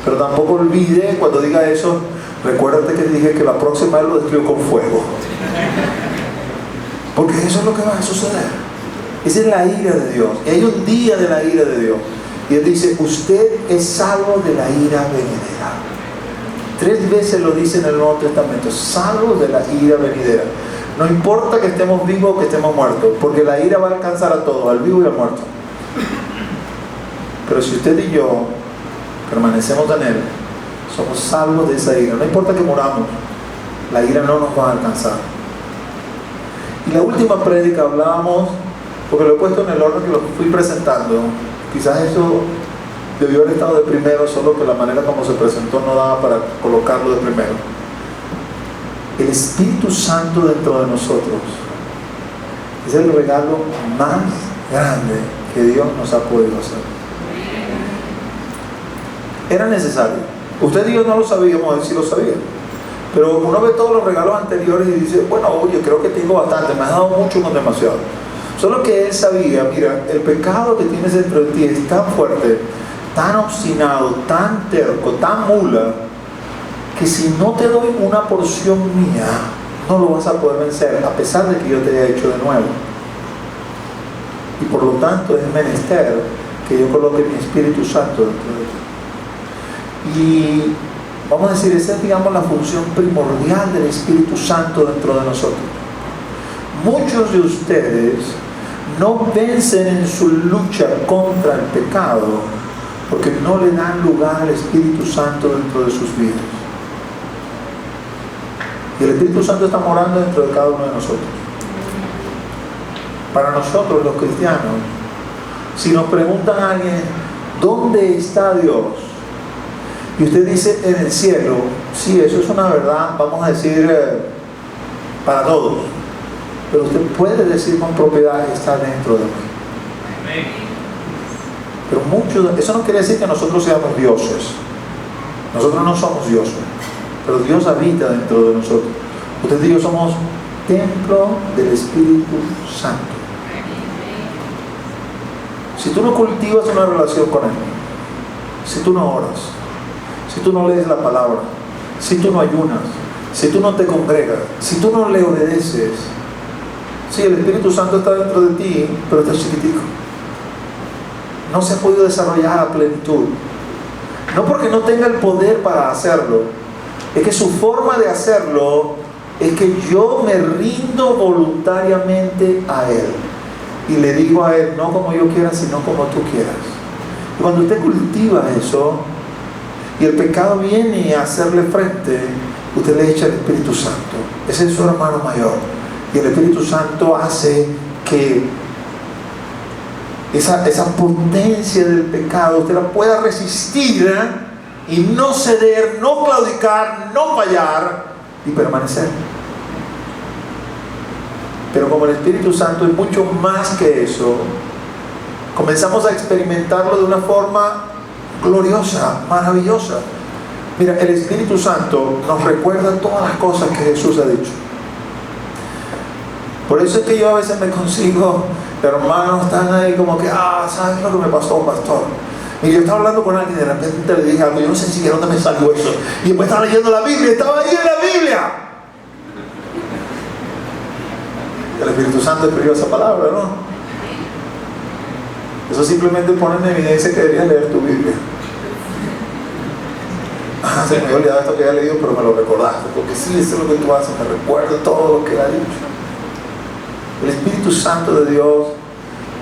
Pero tampoco olvide, cuando diga eso, recuérdate que dije que la próxima vez lo destruyó con fuego. Porque eso es lo que va a suceder. Esa es la ira de Dios. Y hay un día de la ira de Dios. Y Él dice, usted es salvo de la ira venidera. 3 veces lo dice en el Nuevo Testamento, salvo de la ira venidera. No importa que estemos vivos o que estemos muertos, porque la ira va a alcanzar a todos, al vivo y al muerto. Pero si usted y yo permanecemos en Él, somos salvos de esa ira. No importa que moramos, la ira no nos va a alcanzar. Y la última prédica hablábamos, porque lo he puesto en el orden que lo fui presentando, quizás eso debió haber estado de primero, solo que la manera como se presentó no daba para colocarlo de primero. El Espíritu Santo dentro de nosotros es el regalo más grande que Dios nos ha podido hacer. Era necesario. Usted y yo no lo sabíamos, él sí lo sabía. Pero uno ve todos los regalos anteriores y dice, bueno, oye, creo que tengo bastante, me has dado mucho con demasiado. Solo que él sabía, mira, el pecado que tienes dentro de ti es tan fuerte, tan obstinado, tan terco, tan mula, que si no te doy una porción mía, no lo vas a poder vencer, a pesar de que yo te haya hecho de nuevo. Y por lo tanto es menester que yo coloque mi Espíritu Santo dentro de ti. Y vamos a decir, esa es, digamos, la función primordial del Espíritu Santo dentro de nosotros. Muchos de ustedes no vencen en su lucha contra el pecado porque no le dan lugar al Espíritu Santo dentro de sus vidas. Y el Espíritu Santo está morando dentro de cada uno de nosotros. Para nosotros los cristianos, si nos preguntan a alguien, ¿dónde está Dios? Y usted dice, en el cielo. Sí, eso es una verdad, vamos a decir, para todos. Pero usted puede decir con propiedad, está dentro de mí. Pero eso no quiere decir que nosotros seamos dioses. Nosotros no somos dioses, pero Dios habita dentro de nosotros. Usted y yo somos templo del Espíritu Santo. Si tú no cultivas una relación con Él, si tú no oras, si tú no lees la palabra, si tú no ayunas, si tú no te congregas, si tú no le obedeces, sí, el Espíritu Santo está dentro de ti, pero está chiquitico. No se ha podido desarrollar a plenitud. No porque no tenga el poder para hacerlo, es que su forma de hacerlo es que yo me rindo voluntariamente a Él y le digo a Él, no como yo quiera, sino como tú quieras. Y cuando usted cultiva eso y el pecado viene a hacerle frente, usted le echa el Espíritu Santo. Ese es su hermano mayor, y el Espíritu Santo hace que esa potencia del pecado usted la pueda resistir, y no ceder, no claudicar, no fallar y permanecer. Pero como el Espíritu Santo es mucho más que eso, comenzamos a experimentarlo de una forma gloriosa, maravillosa. Mira, el Espíritu Santo nos recuerda todas las cosas que Jesús ha dicho. Por eso es que yo a veces me consigo, hermanos, están ahí como que, ¿sabes lo que me pasó, pastor? Y yo estaba hablando con alguien y de repente le dije algo, yo no sé siquiera dónde me salió eso. Y después estaba leyendo la Biblia, estaba ahí en la Biblia. El Espíritu Santo escribió esa palabra, ¿no? Eso simplemente pone en evidencia que deberías leer tu Biblia. Se me había olvidado esto que había leído, pero me lo recordaste, porque sí, eso es lo que tú haces, me recuerdo todo lo que ha dicho. El Espíritu Santo de Dios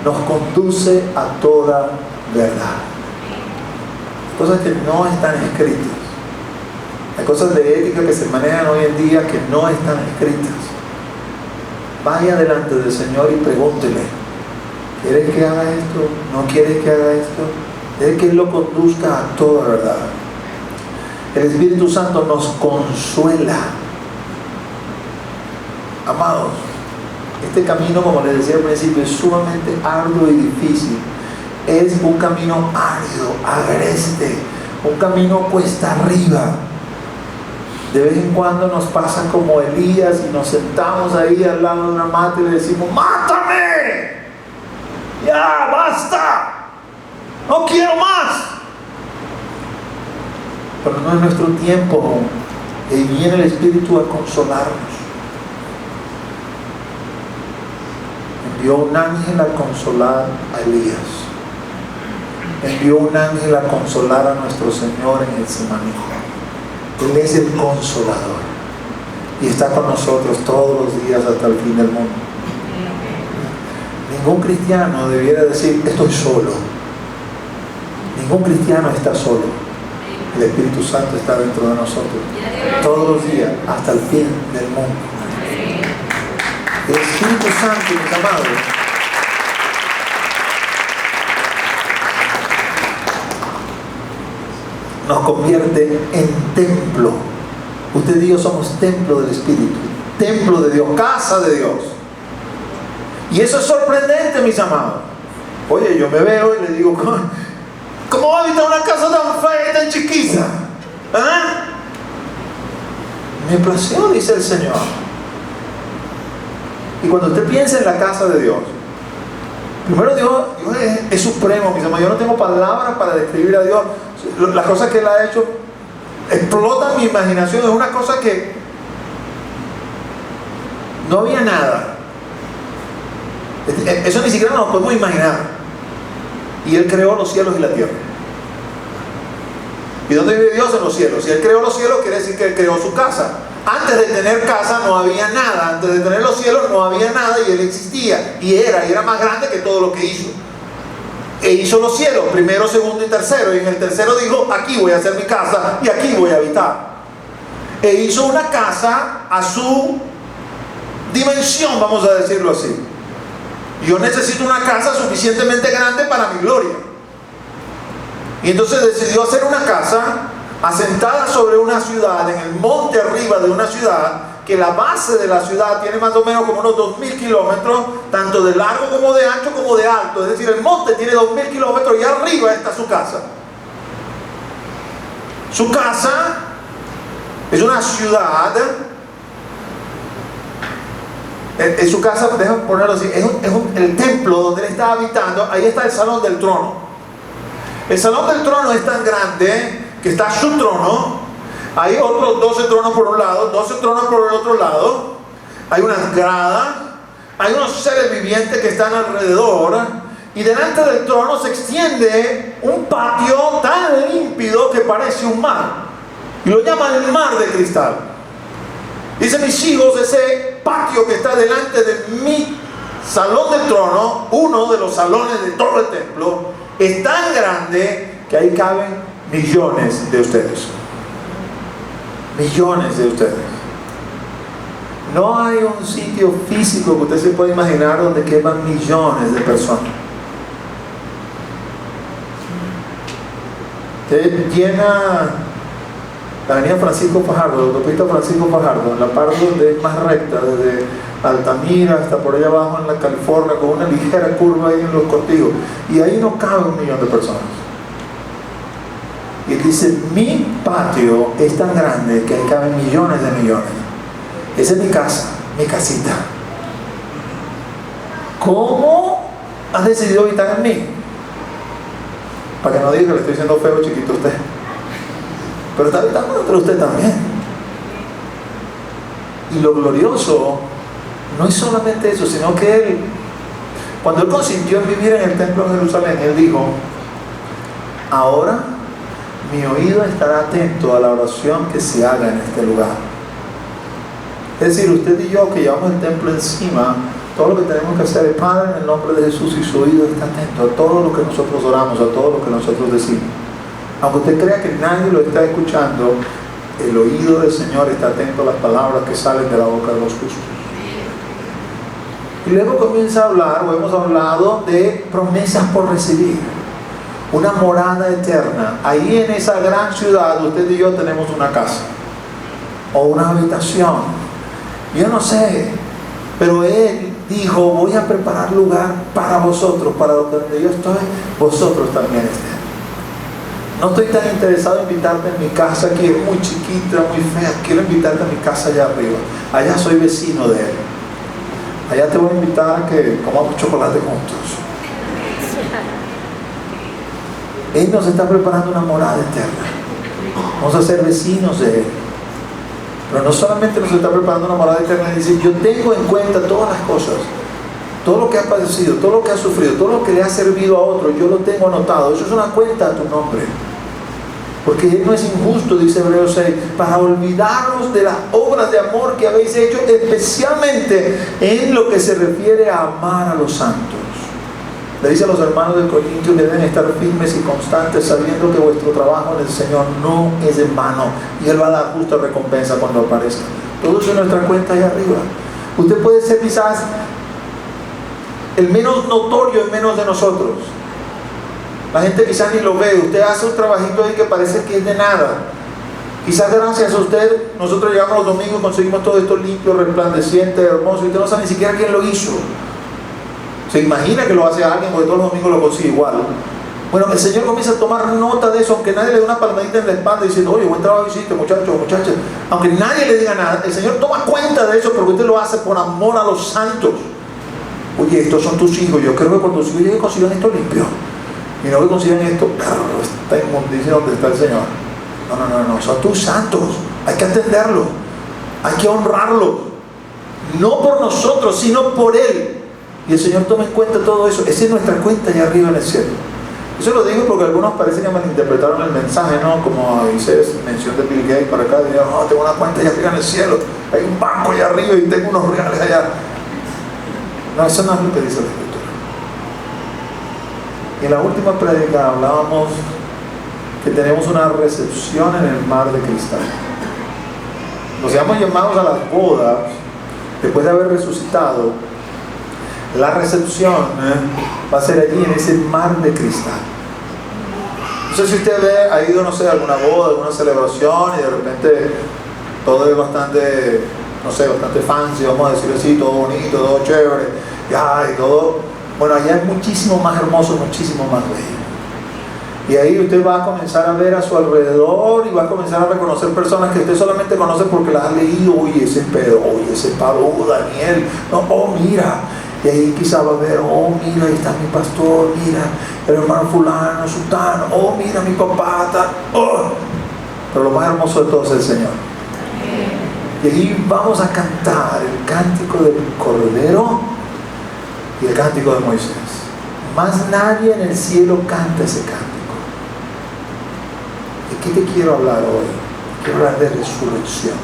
nos conduce a toda verdad. Hay cosas que no están escritas. Hay cosas de ética que se manejan hoy en día que no están escritas. Vaya delante del Señor y pregúntele: ¿quieres que haga esto? ¿No quieres que haga esto? ¿Quieres que Él lo conduzca a toda verdad? El Espíritu Santo nos consuela. Amados, este camino, como les decía al principio, es sumamente arduo y difícil. Es un camino árido, agreste, un camino cuesta arriba. De vez en cuando nos pasa como Elías y nos sentamos ahí al lado de una mata y le decimos: ¡mátame! ¡Ya, basta! ¡No quiero más! Pero no es nuestro tiempo. Y viene el Espíritu a consolarnos. Envió un ángel a consolar a Elías. Envió un ángel a consolar a nuestro Señor en Getsemaní. Él es el consolador y está con nosotros todos los días hasta el fin del mundo. Ningún cristiano debiera decir: estoy solo. Ningún cristiano está solo. El Espíritu Santo está dentro de nosotros todos los días hasta el fin del mundo. El Espíritu Santo, mis amados, nos convierte en templo. Usted y yo somos templo del Espíritu, templo de Dios, casa de Dios. Y eso es sorprendente, mis amados. Oye, yo me veo y le digo: ¿cómo va a habitar una casa tan fea y tan chiquita? Me plació, dice el Señor. Y cuando usted piensa en la casa de Dios, primero Dios es supremo, mis amados. Yo no tengo palabras para describir a Dios. Las cosas que Él ha hecho explotan mi imaginación. Es una cosa que no había nada. Eso ni siquiera nos lo podemos imaginar. Y Él creó los cielos y la tierra. ¿Y dónde vive Dios? En los cielos. Si Él creó los cielos, quiere decir que Él creó su casa. Antes de tener casa no había nada. Antes de tener los cielos no había nada, y Él existía. Y era más grande que todo lo que hizo. E hizo los cielos, primero, segundo y tercero. Y en el tercero dijo: aquí voy a hacer mi casa y aquí voy a habitar. E hizo una casa a su dimensión, vamos a decirlo así. Yo necesito una casa suficientemente grande para mi gloria. Y entonces decidió hacer una casa asentada sobre una ciudad, en el monte arriba de una ciudad, que la base de la ciudad tiene más o menos como unos 2000 kilómetros, tanto de largo como de ancho como de alto. Es decir, el monte tiene 2000 kilómetros y arriba está su casa. Su casa es una ciudad. En su casa, déjame ponerlo así, el templo donde Él está habitando. Ahí está el salón del trono. El salón del trono es tan grande que está su trono. Hay otros 12 tronos por un lado, 12 tronos por el otro lado. Hay unas gradas, hay unos seres vivientes que están alrededor. Y delante del trono se extiende un patio tan límpido que parece un mar. Y lo llaman el mar de cristal. Dice: mis hijos, ese patio que está delante de mi salón del trono, uno de los salones de todo el templo, es tan grande que ahí caben millones de ustedes. Millones de ustedes. No hay un sitio físico que usted se pueda imaginar donde quepan millones de personas. Usted llena la avenida Francisco Fajardo, la autopista Francisco Fajardo, en la parte donde es más recta, desde Altamira hasta por allá abajo en la California, con una ligera curva ahí en los Contigos, y ahí no cabe 1 millón de personas. Y él dice, mi patio es tan grande que ahí caben millones de millones. Esa es mi casa, mi casita. ¿Cómo has decidido habitar en mí? Para que no diga que le estoy diciendo feo chiquito a usted. Pero está habitando dentro de usted también. Y lo glorioso no es solamente eso, sino que él, cuando él consintió en vivir en el templo de Jerusalén, él dijo, ahora mi oído estará atento a la oración que se haga en este lugar. Es decir, usted y yo que llevamos el templo encima, todo lo que tenemos que hacer es, Padre, en el nombre de Jesús, y su oído está atento a todo lo que nosotros oramos, a todo lo que nosotros decimos. Aunque usted crea que nadie lo está escuchando, el oído del Señor está atento a las palabras que salen de la boca de los justos. Y luego comienza a hablar, o hemos hablado, de promesas por recibir. Una morada eterna. Ahí en esa gran ciudad, usted y yo tenemos una casa. O una habitación. Yo no sé. Pero Él dijo, voy a preparar lugar para vosotros. Para donde yo estoy, vosotros también estén. No estoy tan interesado en invitarte a mi casa, que es muy chiquita, muy fea. Quiero invitarte a mi casa allá arriba. Allá soy vecino de Él. Allá te voy a invitar a que comamos chocolate juntos. Él nos está preparando una morada eterna. Vamos a ser vecinos de Él. Pero no solamente nos está preparando una morada eterna, dice, yo tengo en cuenta todas las cosas, todo lo que ha padecido, todo lo que ha sufrido, todo lo que le ha servido a otro, yo lo tengo anotado. Eso es una cuenta a tu nombre. Porque Él no es injusto, dice Hebreos 6, para olvidarnos de las obras de amor que habéis hecho, especialmente en lo que se refiere a amar a los santos. Le dice a los hermanos de Corintios que deben estar firmes y constantes, sabiendo que vuestro trabajo en el Señor no es en vano, y Él va a dar justa recompensa cuando aparezca. Todo eso en nuestra cuenta allá arriba. Usted puede ser quizás el menos notorio en menos de nosotros. La gente quizás ni lo ve. Usted hace un trabajito ahí que parece que es de nada. Quizás gracias a usted nosotros llegamos los domingos y conseguimos todo esto limpio, resplandeciente, hermoso, y usted no sabe ni siquiera quién lo hizo. Se imagina que lo hace alguien, porque todos los domingos lo consigue igual. Bueno, el Señor comienza a tomar nota de eso, aunque nadie le dé una palmadita en la espalda diciendo, oye, buen trabajo hiciste, muchacho, muchacha. Aunque nadie le diga nada, el Señor toma cuenta de eso porque usted lo hace por amor a los santos. Oye, estos son tus hijos. Yo creo que cuando tus hijos lleguen consigan esto limpio. Y no que consigan esto, esta inmundicia donde está el Señor. No, son tus santos. Hay que atenderlos. Hay que honrarlos. No por nosotros, sino por Él. Y el Señor toma en cuenta todo eso. Esa es nuestra cuenta allá arriba en el cielo. Eso lo digo porque algunos parecen que malinterpretaron el mensaje, ¿no? Como dice mención de Bill Gates para acá, dijeron, no, tengo una cuenta allá arriba en el cielo. Hay un banco allá arriba y tengo unos reales allá. No, eso no es lo que dice la Escritura. Y en la última prédica hablábamos que tenemos una recepción en el mar de cristal. Nos llamamos llamados a las bodas después de haber resucitado. La recepción va a ser allí en ese mar de cristal. No sé si usted ha ido, no sé, a alguna boda, alguna celebración y de repente todo es bastante, no sé, bastante fancy, vamos a decir así, todo bonito, todo chévere, y todo. Bueno, allá es muchísimo más hermoso, muchísimo más bello. Y ahí usted va a comenzar a ver a su alrededor y va a comenzar a reconocer personas que usted solamente conoce porque las ha leído. Oye, ese Pedro, oye, ese Pablo, Daniel, no, oh, mira. Y ahí quizá va a ver, oh, mira, ahí está mi pastor, mira, el hermano fulano, sultano, oh, mira, mi papá, oh. Pero lo más hermoso de todo es el Señor. Y ahí vamos a cantar el cántico del Cordero y el cántico de Moisés. Más nadie en el cielo canta ese cántico. ¿De qué te quiero hablar hoy? Quiero hablar de resurrección.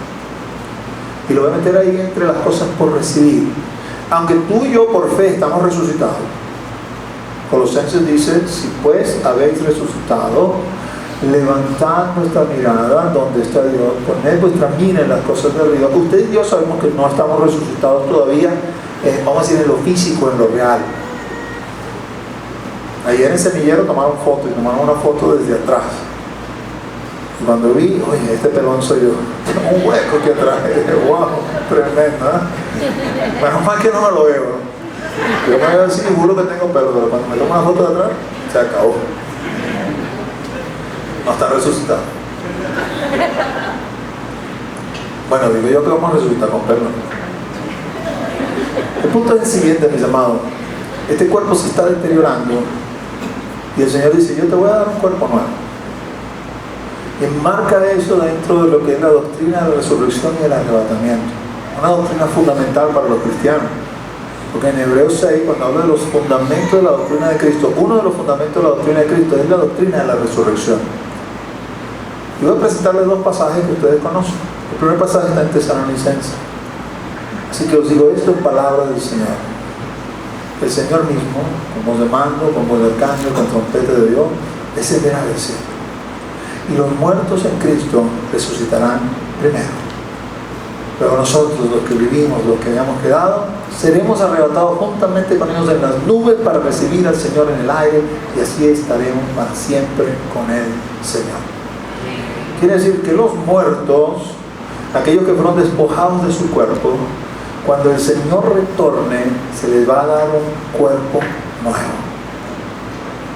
Y lo voy a meter ahí entre las cosas por recibir. Aunque tú y yo por fe estamos resucitados. Colosenses dice, si pues habéis resucitado, levantad vuestra mirada donde está Dios, poned vuestra mira en las cosas de arriba. Usted y yo sabemos que no estamos resucitados todavía, vamos a decir en lo físico, en lo real. Ayer en el semillero tomaron fotos y tomaron una foto desde atrás. Y cuando vi, oye, este pelón soy yo. Tengo un hueco aquí atrás. Y dije, wow, tremendo, ¿eh? Menos mal que no me lo veo, ¿no? Yo me veo así y juro que tengo pelo, pero cuando me tomo una foto de atrás, se acabó. no está resucitado. Bueno, digo yo que vamos a resucitar con perdón. El punto es el siguiente, mis amados. Este cuerpo se está deteriorando y el Señor dice, yo te voy a dar un cuerpo nuevo. Y enmarca eso dentro de lo que es la doctrina de la resurrección y el arrebatamiento. Una doctrina fundamental para los cristianos. Porque en Hebreos 6, cuando habla de los fundamentos de la doctrina de Cristo, uno de los fundamentos de la doctrina de Cristo es la doctrina de la resurrección. Y voy a presentarles dos pasajes que ustedes conocen. El primer pasaje está en Tesalonicenses. Así que os digo, esto es palabra del Señor. El Señor mismo, con voz de mando, con voz de arcángel, con trompeta de Dios, descenderá del cielo. Y los muertos en Cristo resucitarán primero. Luego nosotros, los que vivimos, los que hayamos quedado, seremos arrebatados juntamente con ellos en las nubes para recibir al Señor en el aire, y así estaremos para siempre con el Señor. Quiere decir que los muertos, aquellos que fueron despojados de su cuerpo, cuando el Señor retorne, se les va a dar un cuerpo nuevo.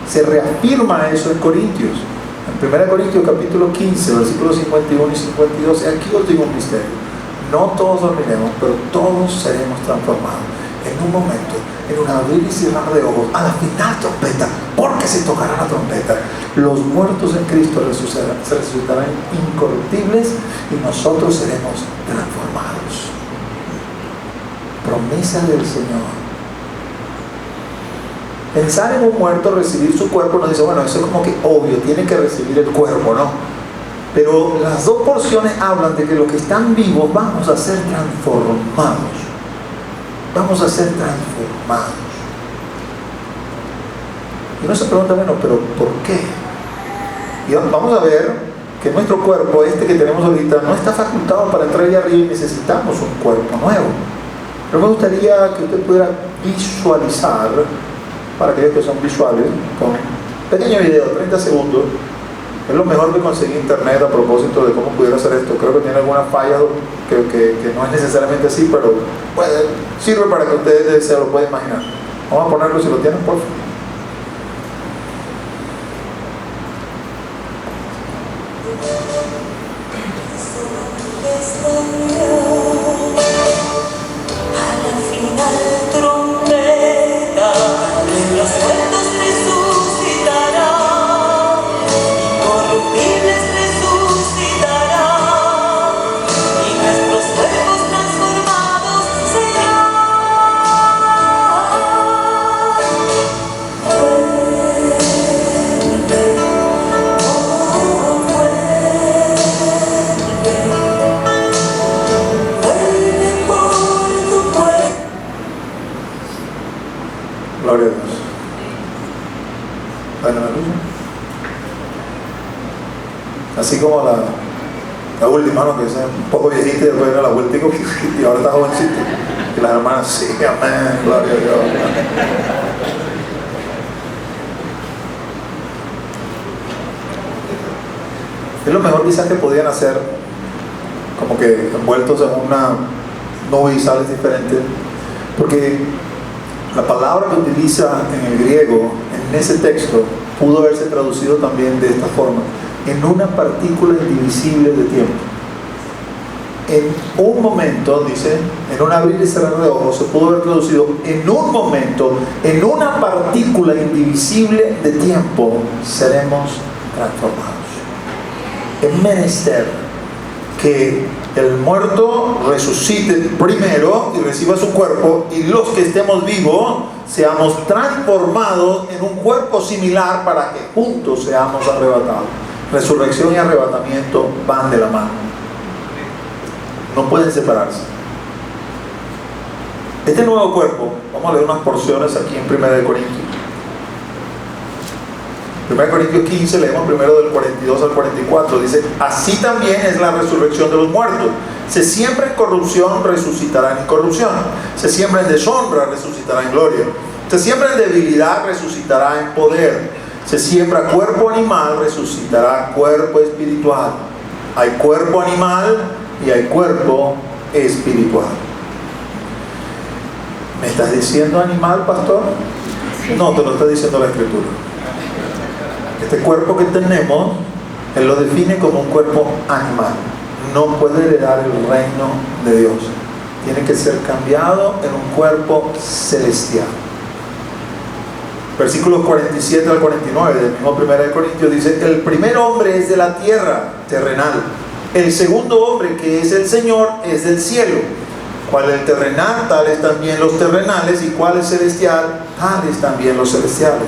Se reafirma eso en Corintios. En 1 Corintios capítulo 15, versículos 51 y 52, aquí os digo un misterio. No todos dormiremos, pero todos seremos transformados. En un momento, en un abrir y cerrar de ojos, a la final trompeta, porque se tocará la trompeta. Los muertos en Cristo se resucitarán incorruptibles y nosotros seremos transformados. Promesa del Señor. Pensar en un muerto recibir su cuerpo nos dice, bueno, eso es como que obvio, tiene que recibir el cuerpo, ¿no? Pero las dos porciones hablan de que los que están vivos vamos a ser transformados. Vamos a ser transformados. Y uno se pregunta, bueno, pero ¿por qué? Y vamos a ver que nuestro cuerpo, este que tenemos ahorita, no está facultado para entrar ahí arriba y necesitamos un cuerpo nuevo. Pero me gustaría que usted pudiera visualizar, para aquellos que son visuales, con un pequeño video, 30 segundos. Es lo mejor que conseguí en internet a propósito de cómo pudiera hacer esto. Creo que tiene algunas fallas que no es necesariamente así, pero sirve para que ustedes se lo puedan imaginar. Vamos a ponerlo si lo tienen, por favor. Gloria a Dios. Bueno, así como la última, ¿no? Que es un poco viejita y después era la última y ahora está jovencito. Y las hermanas, sí, amén, gloria a Dios. Es lo mejor quizás que podían hacer, como que envueltos en una nube y sales diferentes, porque la palabra que utiliza en el griego, en ese texto, pudo haberse traducido también de esta forma: en una partícula indivisible de tiempo. En un momento, dice, en un abrir y cerrar de ojos, se pudo haber traducido en un momento, en una partícula indivisible de tiempo, seremos transformados. Es menester que el muerto resucite primero y reciba su cuerpo, y los que estemos vivos seamos transformados en un cuerpo similar para que juntos seamos arrebatados. Resurrección y arrebatamiento van de la mano, no pueden separarse. Este nuevo cuerpo, vamos a leer unas porciones aquí en 1 Corintios. 1 Corintios 15, leemos primero del 42 al 44, dice: así también es la resurrección de los muertos. Se siembra en corrupción, resucitará en incorrupción. Se siembra en deshonra, resucitará en gloria. Se siembra en debilidad, resucitará en poder. Se siembra cuerpo animal, resucitará cuerpo espiritual. Hay cuerpo animal y hay cuerpo espiritual. ¿Me estás diciendo animal, pastor? No, te lo está diciendo la Escritura. Este cuerpo que tenemos Él lo define como un cuerpo animal. No puede heredar el reino de Dios. Tiene que ser cambiado en un cuerpo celestial. Versículos 47 al 49 del mismo 1 Corintios dice: el primer hombre es de la tierra, terrenal. El segundo hombre, que es el Señor, es del cielo. Cual el terrenal, tales también los terrenales, y cual el celestial, tales también los celestiales.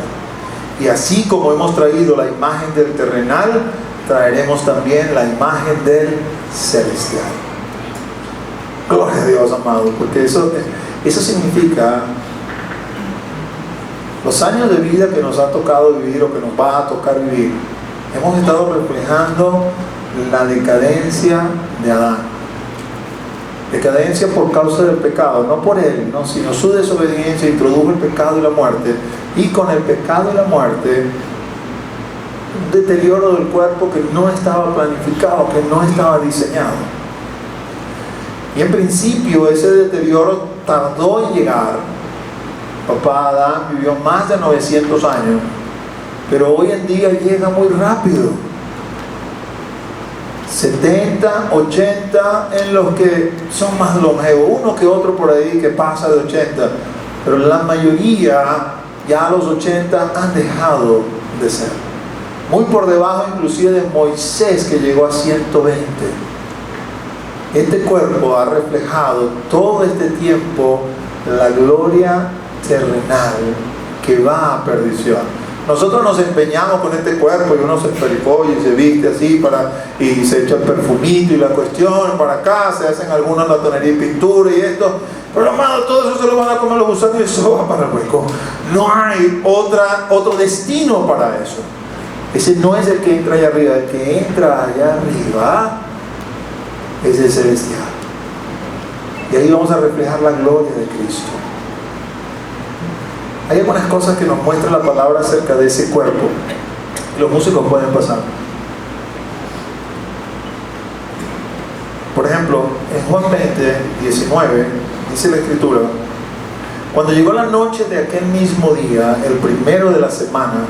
Y así como hemos traído la imagen del terrenal, traeremos también la imagen del celestial. Gloria a Dios, amado, porque eso significa los años de vida que nos ha tocado vivir o que nos va a tocar vivir. Hemos estado reflejando la decadencia de Adán. Decadencia por causa del pecado, no por él, ¿no? Sino su desobediencia introdujo el pecado y la muerte. Y con el pecado y la muerte, un deterioro del cuerpo que no estaba planificado, que no estaba diseñado. Y en principio ese deterioro tardó en llegar. Papá Adán vivió más de 900 años, pero hoy en día llega muy rápido. 70, 80 en los que son más longevos, uno que otro por ahí que pasa de 80, pero la mayoría ya a los 80 han dejado de ser. Muy por debajo inclusive de Moisés, que llegó a 120. Este cuerpo ha reflejado todo este tiempo la gloria terrenal que va a perdición. Nosotros nos empeñamos con este cuerpo y uno se perifolla y se viste así y se echa el perfumito y la cuestión para acá, se hacen algunas latonería y pintura y esto, pero amado, todo eso se lo van a comer los gusanos y eso va para el hueco. No hay otro destino para eso. Ese no es el que entra allá arriba. El que entra allá arriba es el celestial, y ahí vamos a reflejar la gloria de Cristo. Hay algunas cosas que nos muestra la palabra acerca de ese cuerpo. Los músicos pueden pasar. Por ejemplo, en Juan 20, 19, dice la Escritura: cuando llegó la noche de aquel mismo día, el primero de la semana,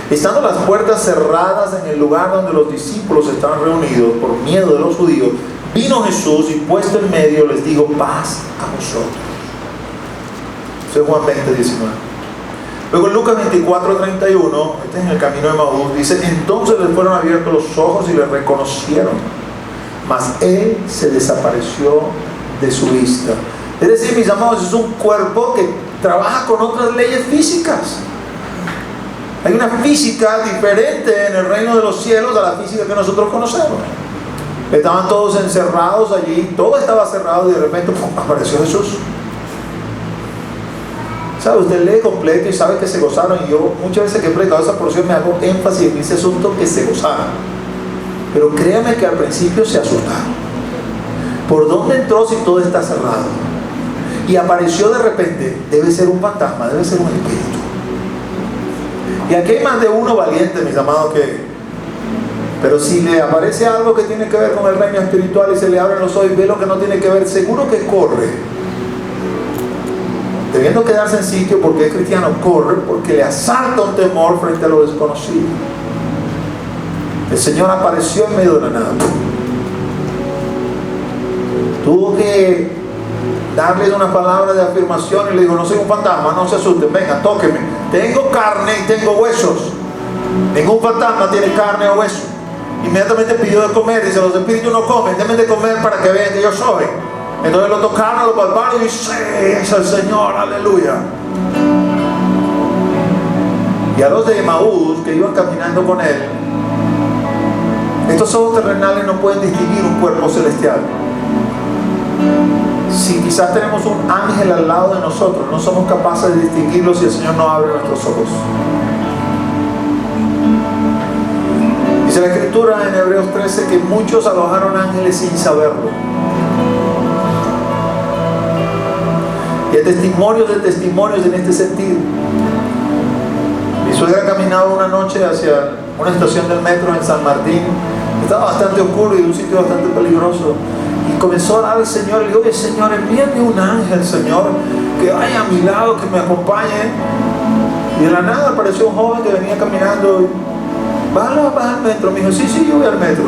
estando las puertas cerradas en el lugar donde los discípulos estaban reunidos por miedo de los judíos, vino Jesús y puesto en medio les dijo: paz a vosotros. Eso es Juan 20, 19. Luego en Lucas 24, 31, este es en el camino de Emaús, dice: entonces les fueron abiertos los ojos y les reconocieron, mas él se desapareció de su vista. Es decir, mis amados, es un cuerpo que trabaja con otras leyes físicas. Hay una física diferente en el reino de los cielos a la física que nosotros conocemos. Estaban todos encerrados allí, todo estaba cerrado y de repente ¡pum!, apareció Jesús. ¿Sabe? Usted lee completo y sabe que se gozaron, y yo muchas veces que he predicado esa porción me hago énfasis en ese asunto, que se gozaron. Pero créame que al principio se asustaron. ¿Por dónde entró si todo está cerrado? Y apareció de repente. Debe ser un fantasma, debe ser un espíritu. Y aquí hay más de uno valiente, mis amados, pero si le aparece algo que tiene que ver con el reino espiritual y se le abren los ojos y ve lo que no tiene que ver, seguro que corre. Debiendo quedarse en sitio, porque es cristiano, corre porque le asalta un temor frente a lo desconocido. El Señor apareció en medio de la nada. Tuvo que darles una palabra de afirmación y le dijo: no soy un fantasma, no se asusten, venga, tóquenme. Tengo carne y tengo huesos. Ningún fantasma tiene carne o hueso. Inmediatamente pidió de comer. Dice: los espíritus no comen, denme de comer para que vean que yo soy. Entonces lo tocaron, lo palparon y dice: es el Señor, aleluya. Y a los de Emaús que iban caminando con él, estos ojos terrenales no pueden distinguir un cuerpo celestial. Si quizás tenemos un ángel al lado de nosotros, no somos capaces de distinguirlo si el Señor no abre nuestros ojos. Dice la Escritura en Hebreos 13 que muchos alojaron ángeles sin saberlo. Y hay testimonios de testimonios en este sentido. Mi suegra caminaba una noche hacia una estación del metro en San Martín. Estaba bastante oscuro y un sitio bastante peligroso. Y comenzó a orar al Señor. Y le digo: oye, Señor, envíame un ángel, Señor, que vaya a mi lado, que me acompañe. Y de la nada apareció un joven que venía caminando. ¿Vas al metro? Me dijo, sí, yo voy al metro.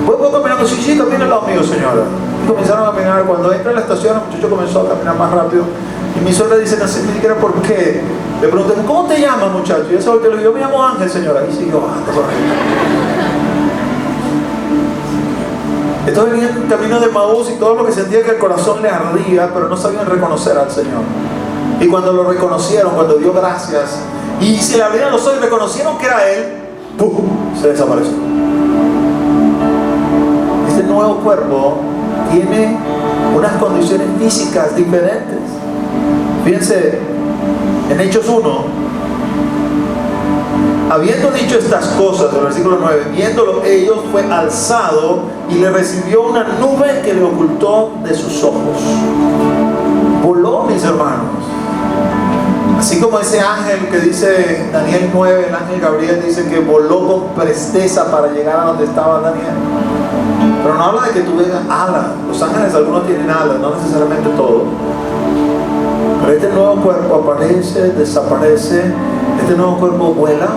¿Puedo caminando? Sí, camina al lado mío, señora. Y comenzaron a caminar. Cuando entra a la estación, el muchacho comenzó a caminar más rápido. Y mi suegra dice, no sé ni siquiera por qué. Le pregunté, ¿cómo te llamas, muchacho? Y esa volteó y le digo, yo me llamo Ángel, señora. Y siguió bajando por ahí. Entonces venía en camino de Maús y todo lo que sentía que el corazón le ardía, pero no sabían reconocer al Señor. Y cuando lo reconocieron, cuando dio gracias, y se le abrieron los ojos y reconocieron que era Él, ¡pum!, se desapareció. Este nuevo cuerpo tiene unas condiciones físicas diferentes. Fíjense, en Hechos 1, habiendo dicho estas cosas, el versículo 9, viéndolo ellos, fue alzado y le recibió una nube que le ocultó de sus ojos. Voló, mis hermanos. Así como ese ángel que dice Daniel 9, el ángel Gabriel dice que voló con presteza para llegar a donde estaba Daniel. Pero no habla de que tú veas alas. Los ángeles, algunos tienen alas, no necesariamente todos. Pero este nuevo cuerpo aparece, desaparece. Este nuevo cuerpo vuela.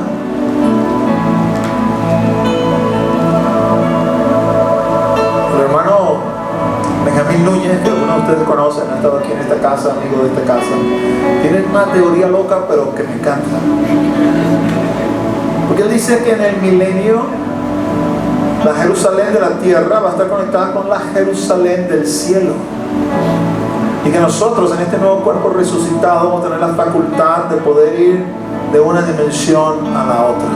El hermano Benjamín Núñez, que algunos de ustedes conocen, ha estado aquí en esta casa, amigo de esta casa, tiene una teoría loca, pero que me encanta. Porque él dice que en el milenio la Jerusalén de la tierra va a estar conectada con la Jerusalén del cielo. Y que nosotros en este nuevo cuerpo resucitado vamos a tener la facultad de poder ir de una dimensión a la otra.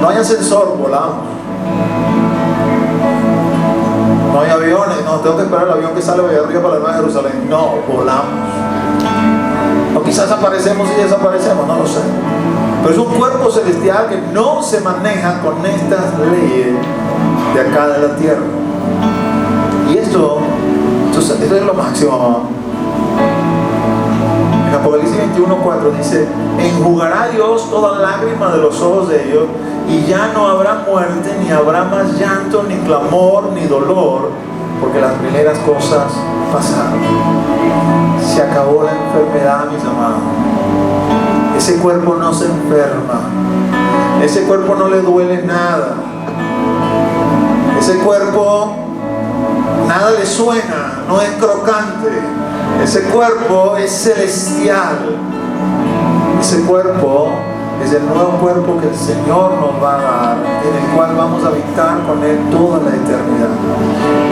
No hay ascensor, volamos. No hay aviones, no, tengo que esperar el avión que sale de arriba para la Nueva Jerusalén. No, volamos. O quizás aparecemos y desaparecemos, no lo sé. Pero es un cuerpo celestial que no se maneja con estas leyes de acá de la tierra. Y esto es lo máximo. En Apocalipsis 21:4 dice: enjugará Dios toda lágrima de los ojos de ellos, y ya no habrá muerte, ni habrá más llanto, ni clamor, ni dolor, porque las primeras cosas pasaron. Se acabó la enfermedad, mis amados. Ese cuerpo no se enferma. Ese cuerpo no le duele nada. Ese cuerpo nada le suena, no es crocante. Ese cuerpo es celestial. Ese cuerpo es el nuevo cuerpo que el Señor nos va a dar, en el cual vamos a habitar con Él toda la eternidad.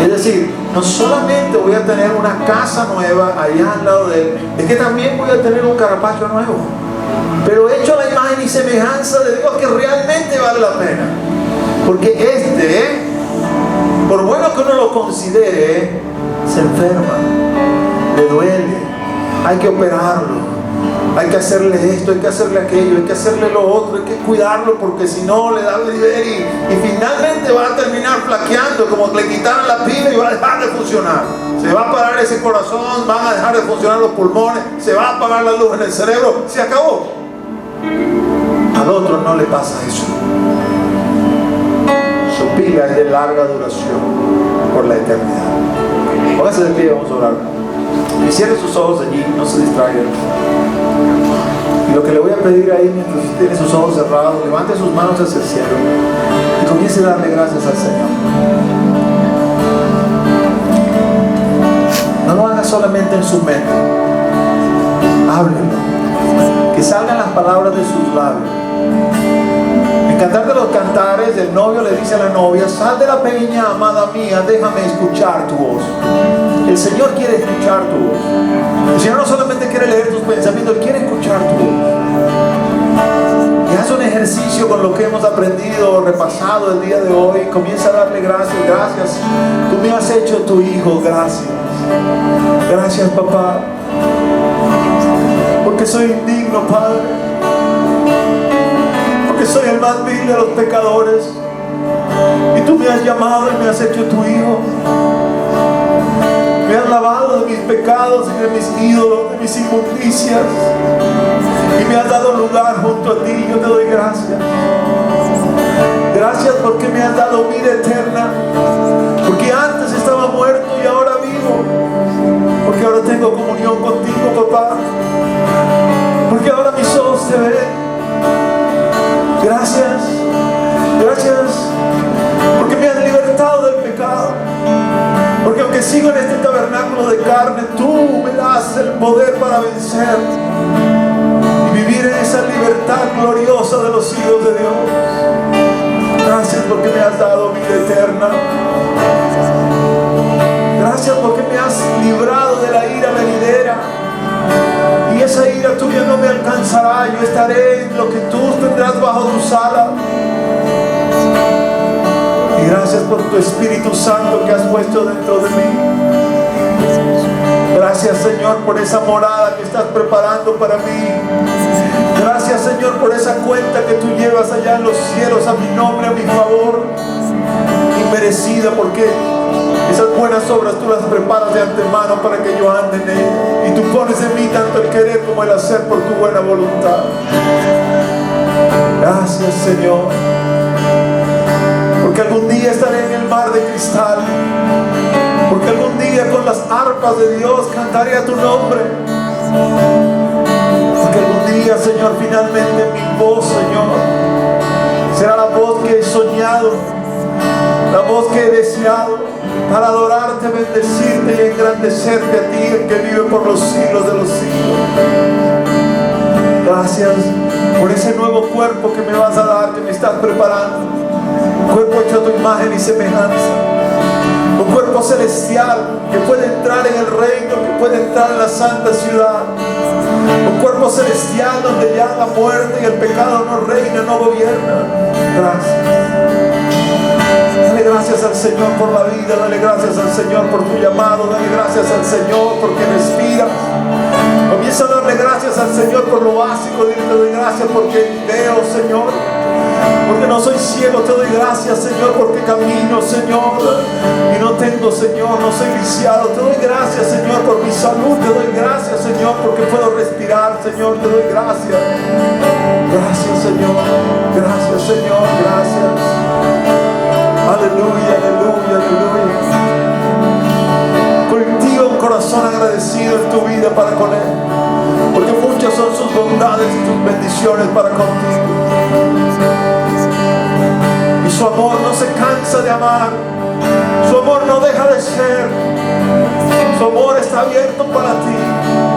Es decir, no solamente voy a tener una casa nueva allá al lado de Él, es que también voy a tener un carapacho nuevo, pero hecho a la imagen y semejanza de Dios, que realmente vale la pena. Porque por bueno que uno lo considere, se enferma, le duele, hay que operarlo, hay que hacerle esto, hay que hacerle aquello, hay que hacerle lo otro, hay que cuidarlo, porque si no le da liver y finalmente va a terminar flaqueando, como que le quitaron la pila y va a dejar de funcionar. Se va a parar ese corazón, van a dejar de funcionar los pulmones, se va a apagar la luz en el cerebro, se acabó. Al otro no le pasa eso. Su pila es de larga duración por la eternidad. Póngase de pie, vamos a orar. Y cierre sus ojos allí, no se distraigan. Y lo que le voy a pedir ahí, mientras usted tiene sus ojos cerrados, levante sus manos hacia el cielo y comience a darle gracias al Señor. No lo haga solamente en su mente, háblelo, que salgan las palabras de sus labios. En Cantar de los Cantares, el novio le dice a la novia: sal de la peña, amada mía, déjame escuchar tu voz. El Señor quiere escuchar tu voz. El Señor no solamente quiere leer tus pensamientos, Él quiere escuchar tu voz. Y haz un ejercicio con lo que hemos aprendido, repasado el día de hoy. Comienza a darle gracias. Gracias, tú me has hecho tu hijo. Gracias. Gracias, papá, porque soy indigno, Padre, porque soy el más vil de los pecadores, y tú me has llamado y me has hecho tu hijo. Me has lavado de mis pecados y de mis ídolos, de mis inmundicias, y me has dado lugar junto a ti. Yo te doy gracias. Gracias porque me has dado vida eterna, porque antes estaba muerto y ahora vivo, porque ahora tengo comunión contigo, papá, porque ahora mis ojos te ven, Gracias, gracias, porque me has libertado del pecado. Porque aunque sigo en este tabernáculo de carne, tú me das el poder para vencer y vivir en esa libertad gloriosa de los hijos de Dios. Gracias porque me has dado vida eterna. Gracias porque me has librado de la ira venidera. Y esa ira tuya no me alcanzará. Yo estaré en lo que tú tendrás bajo tus alas. Y gracias por tu Espíritu Santo que has puesto dentro de mí. Gracias, Señor, por esa morada que estás preparando para mí. Gracias, Señor, por esa cuenta que tú llevas allá en los cielos a mi nombre, a mi favor. Inmerecida, porque esas buenas obras tú las preparas de antemano para que yo ande en ellas. Y tú pones en mí tanto el querer como el hacer por tu buena voluntad. Gracias, Señor. Porque algún día estaré en el mar de cristal. Porque algún día con las arpas de Dios cantaré a tu nombre. Porque algún día, Señor, finalmente mi voz, Señor, será la voz que he soñado, la voz que he deseado para adorarte, bendecirte y engrandecerte a ti, el que vive por los siglos de los siglos. Gracias por ese nuevo cuerpo que me vas a dar, que me estás preparando. Un cuerpo hecho a tu imagen y semejanza. Un cuerpo celestial que puede entrar en el reino, que puede entrar en la santa ciudad. Un cuerpo celestial donde ya la muerte y el pecado no reina, no gobierna. Gracias. Dale gracias al Señor por la vida. Dale gracias al Señor por tu llamado. Dale gracias al Señor porque respiras. Comienza a darle gracias al Señor por lo básico. Dile, te doy gracias porque veo, Señor. Porque no soy ciego, te doy gracias, Señor, porque camino, Señor, y no tengo, Señor, no soy viciado. Te doy gracias, Señor, por mi salud. Te doy gracias, Señor, porque puedo respirar, Señor. Te doy gracias. Gracias, Señor. Gracias, Señor. Gracias. Aleluya, aleluya, aleluya. Cultiva un corazón agradecido en tu vida para con Él. Porque muchas son sus bondades y tus bendiciones para contigo. Y su amor no se cansa de amar. Su amor no deja de ser. Su amor está abierto para ti.